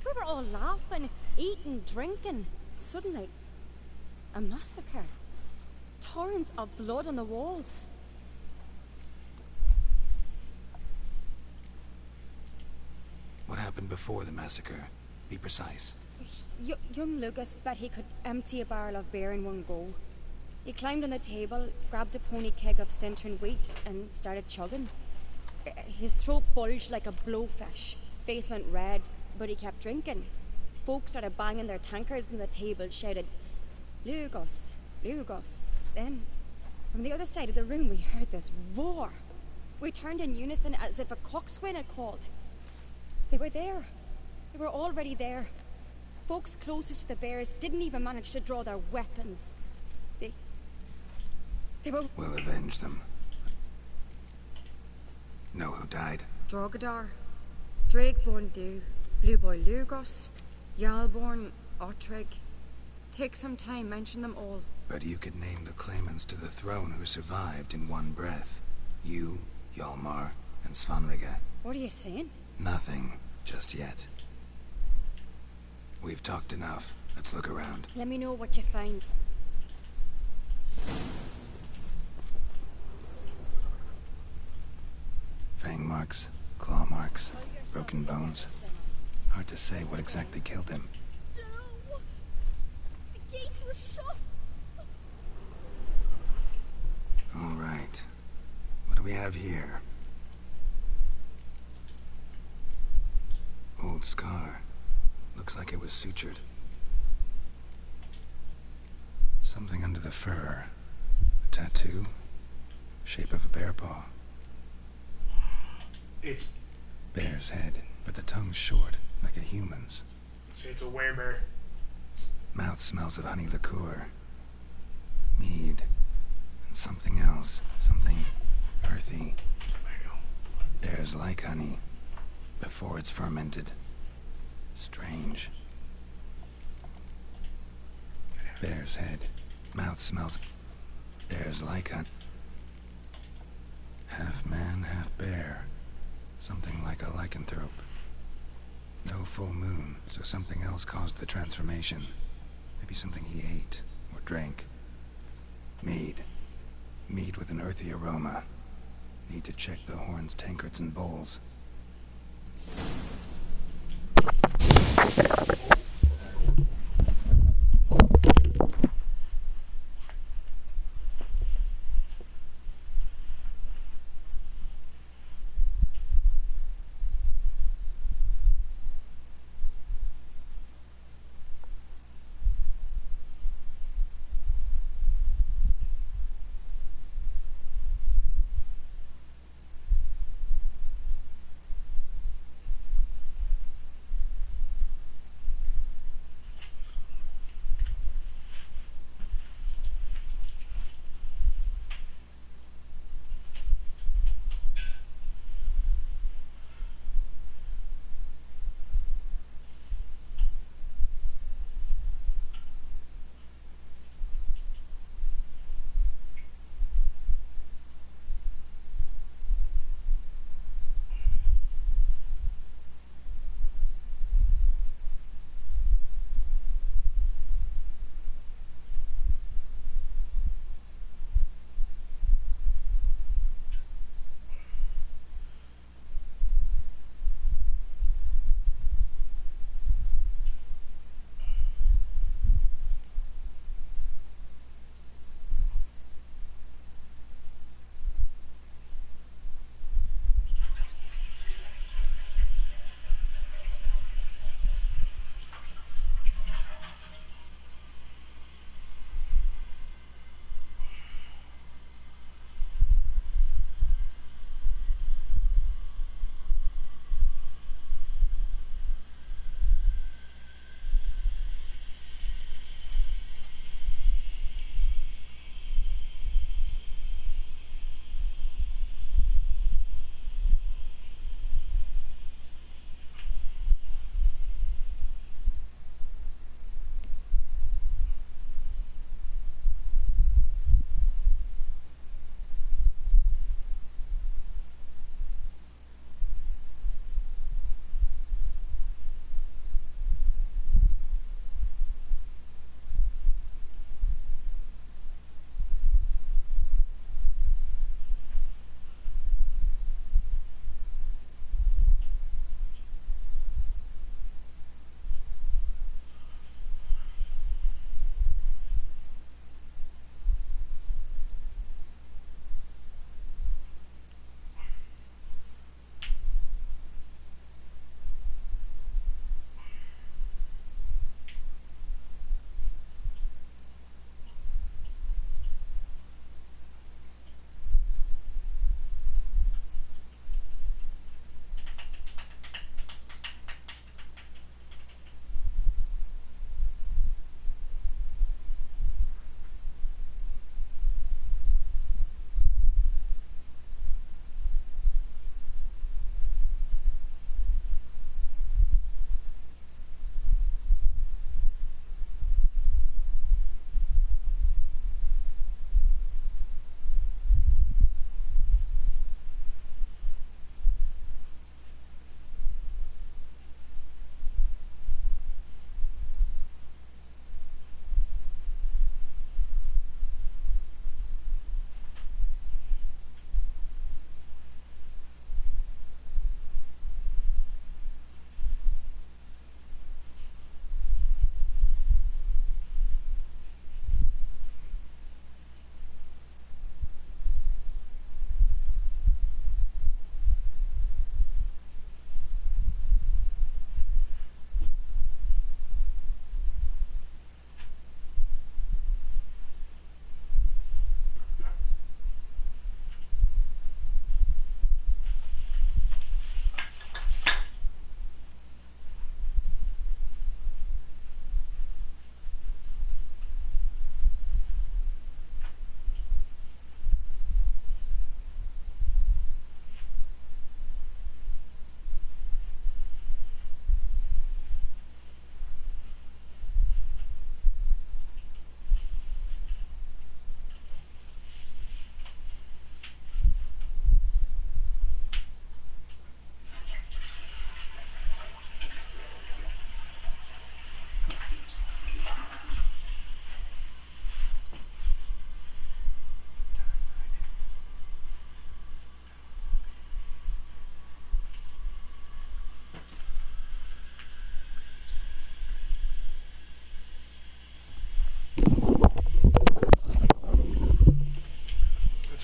S9: We were all laughing, eating, drinking. Suddenly, a massacre. Torrents of blood on the walls.
S4: What happened before the massacre? Be precise.
S9: Young Lucas bet he could empty a barrel of beer in one go. He climbed on the table, grabbed a pony keg of Centron wheat, and started chugging. His throat bulged like a blowfish. Face went red, but he kept drinking. Folks started banging their tankards on the table, shouted, "Lugos, Lugos." Then, from the other side of the room, we heard this roar. We turned in unison as if a coxswain had called. They were there. They were already there, folks closest to the bears didn't even manage to draw their weapons. They were...
S4: We'll avenge them. Know who died?
S12: Drogadar, Drakeborn Du, Blue Boy Lugos, Jarlborn, Otreg. Take some time, mention them all.
S4: But you could name the claimants to the throne who survived in one breath. You, Hjalmar, and Svanrige.
S9: What are you saying?
S4: Nothing, just yet. We've talked enough. Let's look around.
S9: Let me know what you find.
S4: Fang marks, claw marks, broken bones. Hard to say what exactly killed him.
S9: The gates were shut.
S4: All right. What do we have here? Old scar. Looks like it was sutured. Something under the fur. A tattoo. Shape of a bear paw.
S2: It's...
S4: Bear's head, but the tongue's short, like a human's.
S2: So it's a werebear.
S4: Mouth smells of honey liqueur. Mead. And something else. Something earthy. Bears like honey. Before it's fermented. Strange. Bear's head. Mouth smells... Bears like honey. Half man, half bear. Something like a lycanthrope. No full moon, so something else caused the transformation. Maybe something he ate or drank. Mead. Mead with an earthy aroma. Need to check the horns, tankards, and bowls.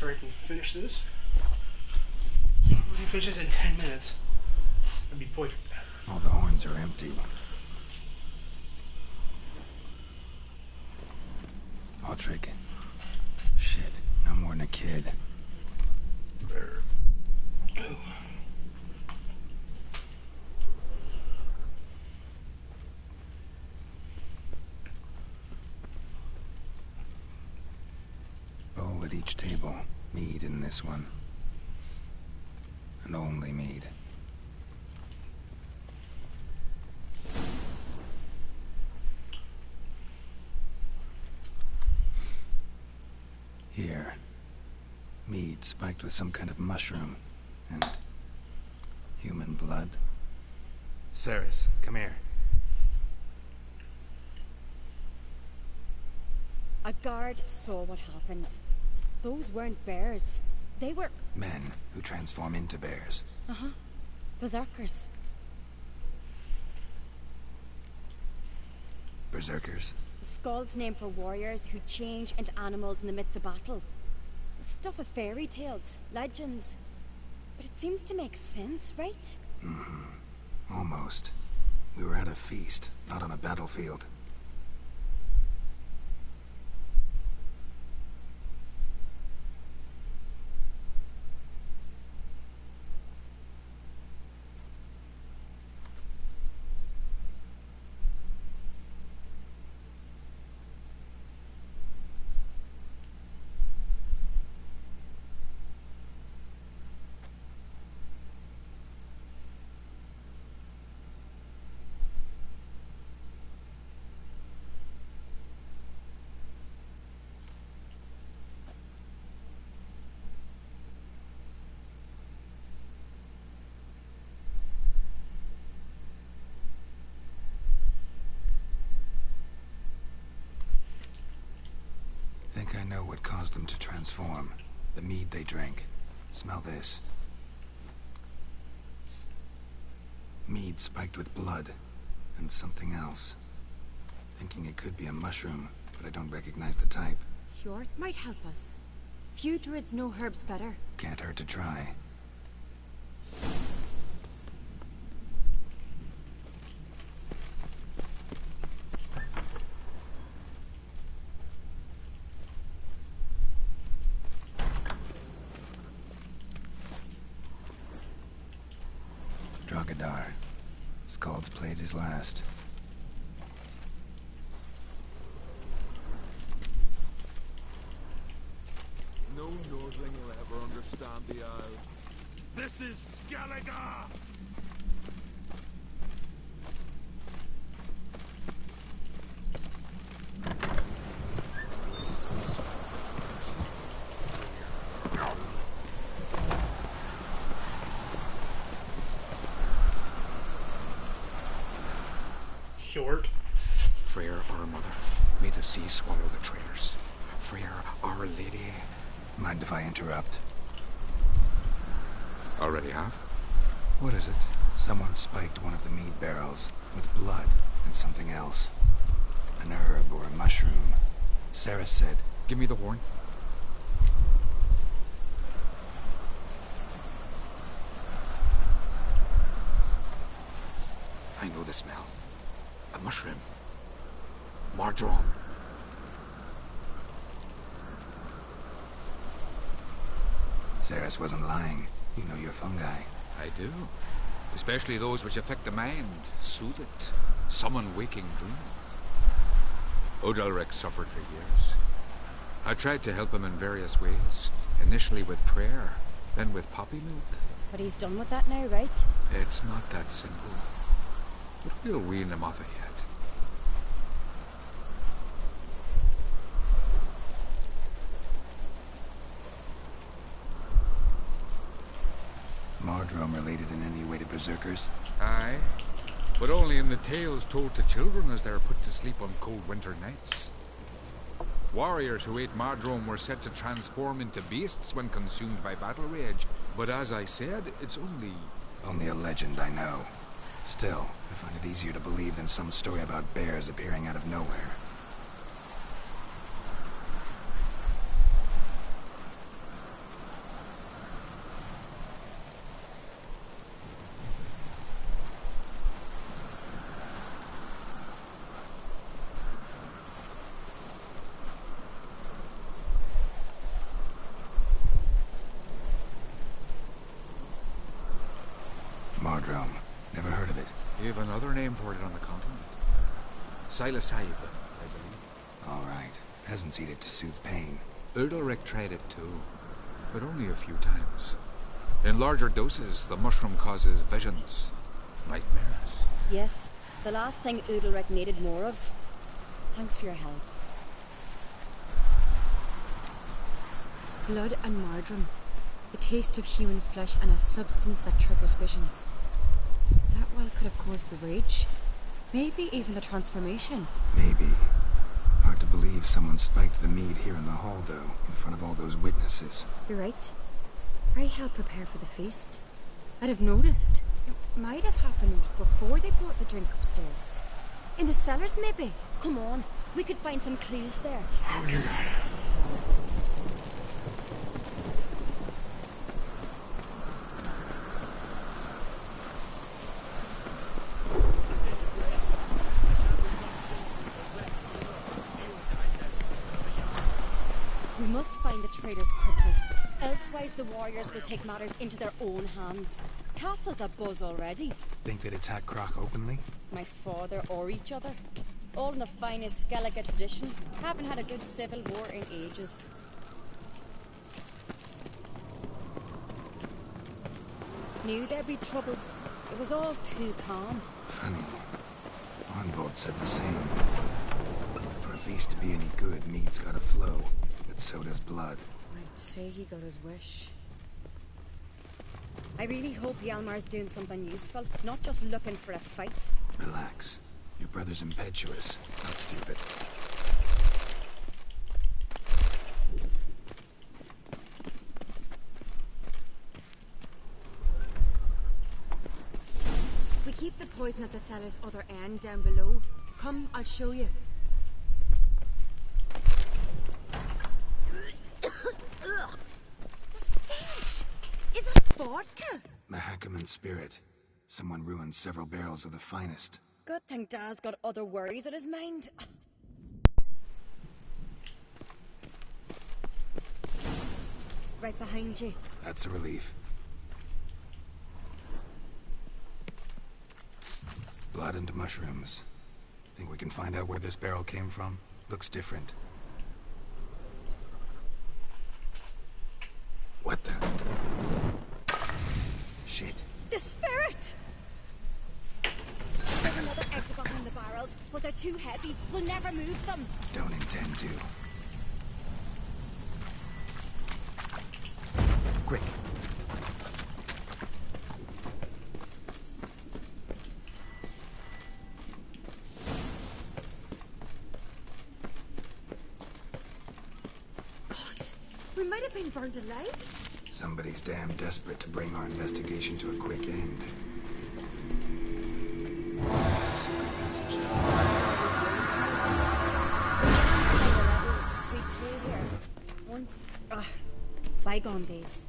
S2: so I can finish this. We can finish this in 10 minutes. That'd be poetry.
S4: All the horns are empty. Aldrich. Shit, no more than a kid.
S2: There. Go.
S4: Bowl at each table. Mead in this one. And only mead. Here. Mead spiked with some kind of mushroom. And human blood. Ceres, come here.
S9: A guard saw what happened. Those weren't bears. They were...
S4: Men who transform into bears.
S9: Uh-huh. Berserkers.
S4: Berserkers?
S9: The Skald's name for warriors who change into animals in the midst of battle. The stuff of fairy tales, legends. But it seems to make sense, right?
S4: Mm-hmm. Almost. We were at a feast, not on a battlefield. Think I know what caused them to transform. The mead they drank. Smell this. Mead spiked with blood. And something else. Thinking it could be a mushroom, but I don't recognize the type.
S12: Hjort might help us. Few druids know herbs better.
S4: Can't hurt to try. Dragadar. Skald's played his last.
S6: No Nordling will ever understand the Isles. This is Skellige!
S2: Hjort.
S7: Freyr, our mother, may the sea swallow the traitors. Freyr, our lady.
S4: Mind if I interrupt?
S7: Already have? What is it?
S4: Someone spiked one of the mead barrels with blood and something else. An herb or a mushroom. Sarah said...
S7: Give me the horn. I know the smell. A mushroom. Mardrome.
S4: Ceres wasn't lying. You know your fungi.
S7: I do. Especially those which affect the mind, soothe it, summon waking dreams. Odalric suffered for years. I tried to help him in various ways. Initially with prayer, then with poppy milk.
S9: But he's done with that now, right?
S7: It's not that simple. But we'll wean him off it yet.
S4: Mardrome related in any way to berserkers?
S7: Aye, but only in the tales told to children as they're put to sleep on cold winter nights. Warriors who ate Mardrome were said to transform into beasts when consumed by battle rage, but as I said, it's only...
S4: Only a legend, I know. Still, I find it easier to believe than some story about bears appearing out of nowhere. Aerodrome. Never heard of it.
S7: You have another name for it on the continent. Silas Sahib, I believe.
S4: All right. Peasants eat it to soothe pain.
S7: Udalric tried it too, but only a few times. In larger doses, the mushroom causes visions, nightmares.
S12: Yes, the last thing Udalric needed more of. Thanks for your help. Blood and marjoram. The taste of human flesh and a substance that triggers visions. That well could have caused the rage. Maybe even the transformation.
S4: Maybe. Hard to believe someone spiked the mead here in the hall, though, in front of all those witnesses.
S12: You're right. I helped prepare for the feast. I'd have noticed. It might have happened before they brought the drink upstairs. In the cellars, maybe. Come on, we could find some clues there. We must find the traitors quickly. Elsewise, the warriors will take matters into their own hands. Castle's a buzz already.
S4: Think they'd attack Croc openly?
S12: My father or each other. All in the finest Skellige tradition. Haven't had a good civil war in ages. Knew there'd be trouble. It was all too calm.
S4: Funny. Arnvold said the same. For a feast to be any good, mead's gotta flow. But so does blood.
S12: I'd say he got his wish. I really hope Hjalmar's doing something useful, not just looking for a fight.
S4: Relax. Your brother's impetuous, not stupid.
S12: We keep the poison at the cellar's other end down below. Come, I'll show you. The stench! Is that vodka?
S4: Mahakaman spirit. Someone ruined several barrels of the finest.
S12: Good thing Dad's got other worries in his mind. Right behind you.
S4: That's a relief. Blood and mushrooms. Think we can find out where this barrel came from? Looks different. What the? Shit.
S12: The spirit! There's another exit behind the barrels, but they're too heavy. We'll never move them.
S4: Don't intend to. Quick.
S12: We might have been burned alive.
S4: Somebody's damn desperate to bring our investigation to a quick end. This is a secret passage.
S12: We played here. Once. Bygone days.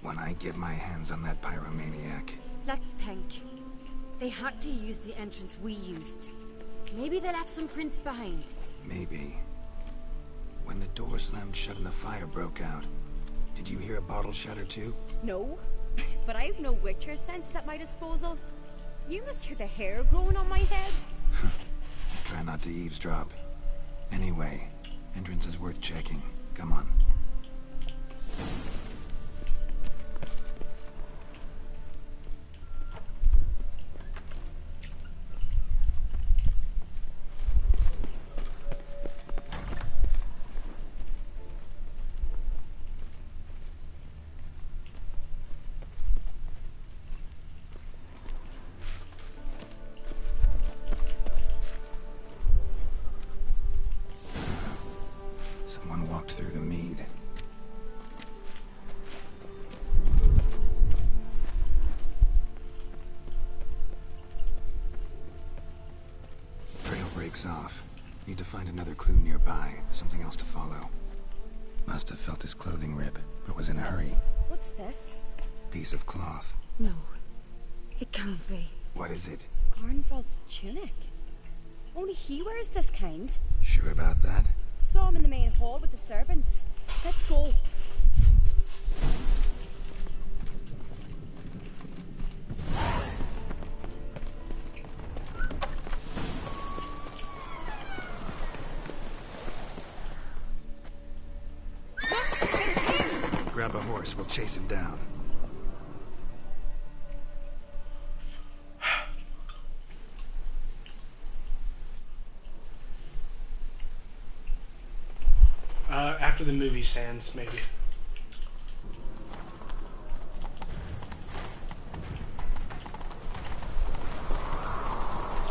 S4: When I get my hands on that pyromaniac.
S12: Let's think. They had to use the entrance we used. Maybe they left some prints behind.
S4: Maybe. When the door slammed shut and the fire broke out, did you hear a bottle shatter too?
S12: No, but I've no Witcher sense at my disposal. You must hear the hair growing on my head.
S4: I try not to eavesdrop. Anyway, entrance is worth checking. Come on. Someone walked through the mead. Trail breaks off. Need to find another clue nearby. Something else to follow. Must have felt his clothing rip, but was in a hurry.
S12: What's this?
S4: Piece of cloth.
S12: No, it can't be.
S4: What is it?
S12: Arnvald's tunic. Only he wears this kind.
S4: Sure about that?
S12: Saw him in the main hall with the servants. Let's go.
S4: Grab a horse, we'll chase him down.
S2: After the movie Sans, maybe.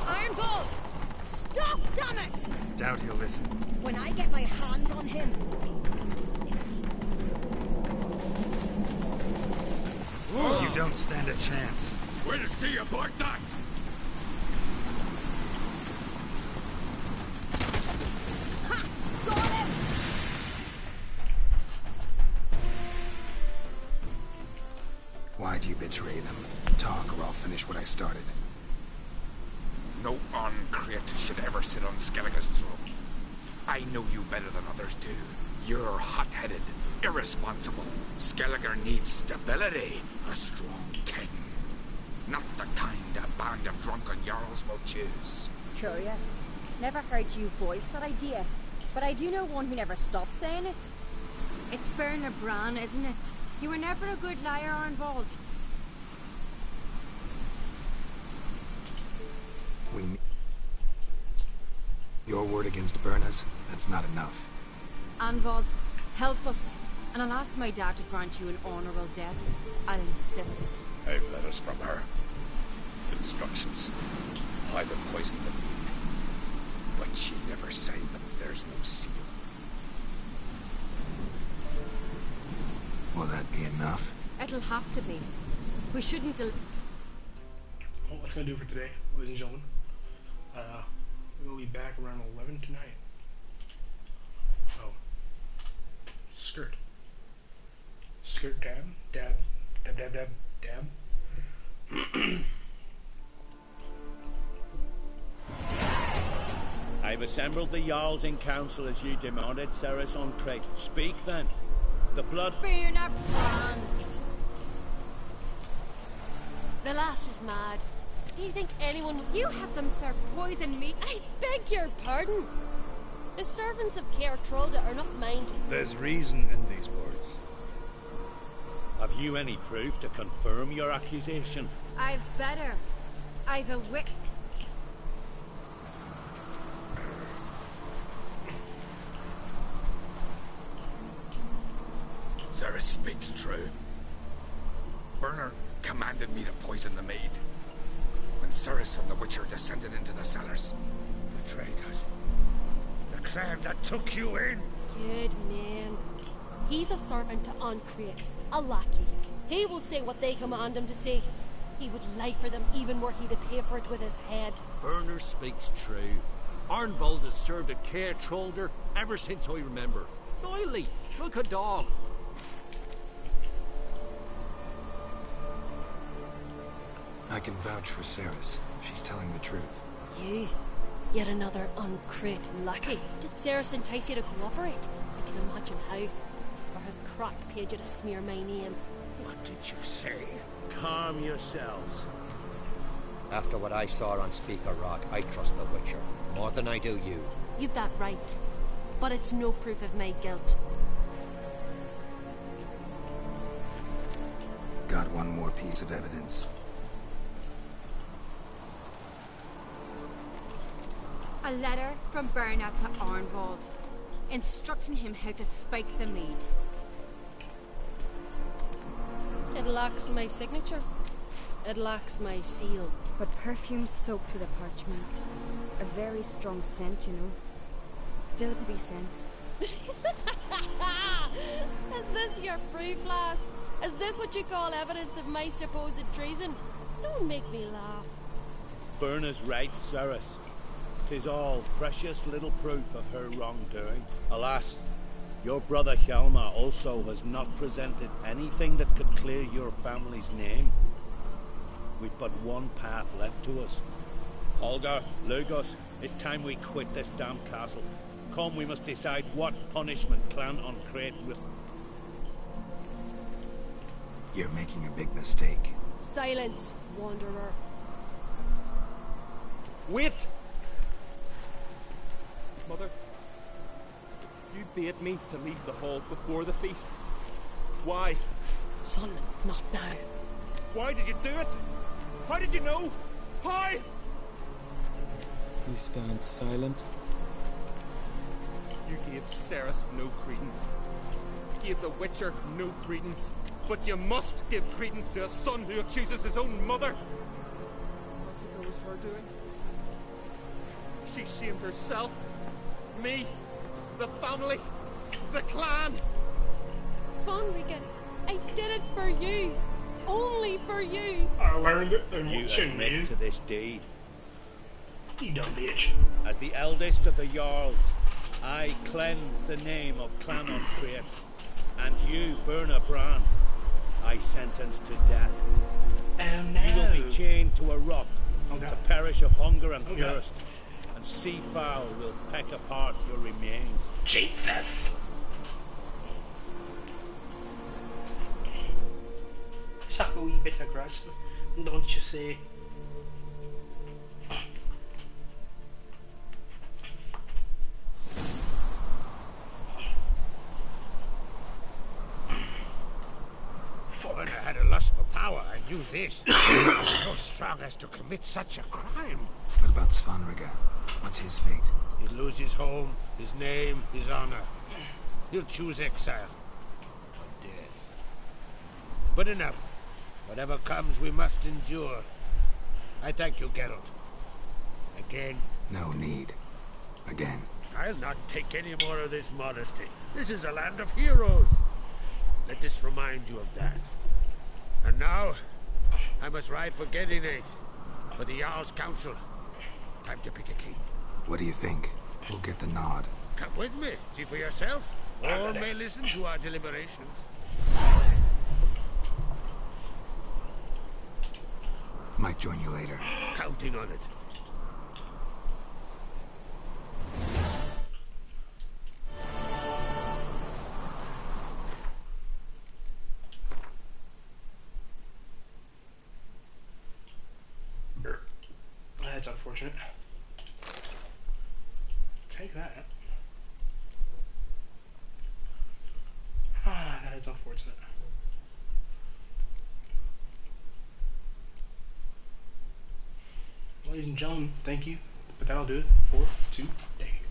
S12: Ironbolt! Stop, damn it!
S4: Doubt he'll listen.
S12: When I get my hands on him.
S4: You don't stand a chance.
S7: We'll see about that!
S12: Ha! Got him!
S4: Why do you betray them? Talk or I'll finish what I started.
S7: No Arncreate should ever sit on Skellige's throne. I know you better than others do. You're hot-headed, irresponsible. Skellige needs stability, a strong king. Not the kind a band of drunken jarls will choose.
S12: Curious. Never heard you voice that idea. But I do know one who never stops saying it.
S9: It's Bernard Bran, isn't it? You were never a good liar, Arnvald.
S4: We need your word against Berna's, that's not enough.
S9: Arnvald, help us. And I'll ask my dad to grant you an honorable death. I'll insist.
S7: I've letters from her. Instructions. How to poison the mead. But she never signed them. There's no seal.
S4: Will that be enough?
S9: It'll have to be. We shouldn't
S2: Well, that's gonna do it for today, ladies and gentlemen. We'll be back around 11 tonight. Oh. Skirt. Skirt dab. Dab. Dab, dab, dab, dab.
S15: I've assembled the Jarls in council as you demanded, Cerys Arncreate. Speak then. The blood...
S9: Bernard Brands.
S10: The lass is mad. Do you think anyone...
S9: You had them serve poisoned meat.
S10: I beg your pardon. The servants of Caer Trolda are not mine to...
S6: There's reason in these words.
S15: Have you any proof to confirm your accusation?
S9: I've better. I've a wit...
S7: Cerys speaks true. Bernard commanded me to poison the maid. When Cerys and the Witcher descended into the cellars.
S16: Betrayed us. The clan that took you in.
S10: Good man. He's a servant to Arncreate, a lackey. He will say what they command him to say. He would lie for them even were he to pay for it with his head.
S17: Bernard speaks true. Arnvald has served at Caer Trolder ever since I remember. Doily, look a dog.
S4: I can vouch for Cerys. She's telling the truth.
S10: You? Yet another Arncreate lackey? Did Cerys entice you to cooperate? I can imagine how. Or has Croc paid you to smear my name?
S16: What did you say?
S15: Calm yourselves.
S8: After what I saw on Speaker Rock, I trust the Witcher. More than I do you.
S10: You've that right. But it's no proof of my guilt.
S4: Got one more piece of evidence.
S9: A letter from Bernard to Arnvald, instructing him how to spike the mead.
S10: It lacks my signature. It lacks my seal.
S12: But perfume soaked through the parchment. A very strong scent, you know. Still to be sensed.
S10: Is this your proof, lass? Is this what you call evidence of my supposed treason? Don't make me laugh.
S15: Bernard's right, Cerys. 'Tis all precious little proof of her wrongdoing. Alas, your brother Hjalmar also has not presented anything that could clear your family's name. We've but one path left to us. Holger, Lugos, it's time we quit this damn castle. Come, we must decide what punishment Clan on Crete will...
S4: You're making a big mistake.
S10: Silence, Wanderer.
S6: Wait! Mother, you bade me to leave the hall before the feast. Why?
S12: Son, not now.
S6: Why did you do it? How did you know? How?
S18: You stand silent.
S6: You gave Cerys no credence. You gave the Witcher no credence. But you must give credence to a son who accuses his own mother. Massacre was her doing. She shamed herself, me, the family, the clan.
S10: Svanrige, I did it for you. Only for you.
S2: I learned it in
S15: You
S2: watching
S15: admit
S2: you.
S15: to this deed.
S2: You dumb bitch.
S15: As the eldest of the Jarls, I cleanse the name of Clan on Crete, and you, Birna Bran, I sentence to death.
S2: Oh no.
S15: You will be chained to a rock to perish of hunger and
S2: Okay.
S15: thirst, and sea fowl will peck apart your remains.
S2: Jesus. Suck a wee bit of grass, don't you say?
S16: When I had a lust for power, I knew this. So strong as to commit such a crime.
S4: What about Svanrige? What's his fate?
S16: He'll lose his home, his name, his honor. He'll choose exile. Or death. But enough. Whatever comes, we must endure. I thank you, Geralt. Again.
S4: No need. Again.
S16: I'll not take any more of this modesty. This is a land of heroes. Let this remind you of that. And now, I must ride for Gedinate, for the Jarl's Council. Time to pick a king.
S4: What do you think? Who'll get the nod?
S16: Come with me, see for yourself. All may listen to our deliberations.
S4: Might join you later.
S16: Counting on it.
S2: That's unfortunate. Take that. Ah, that is unfortunate. Ladies and gentlemen, thank you. But that'll do it for today.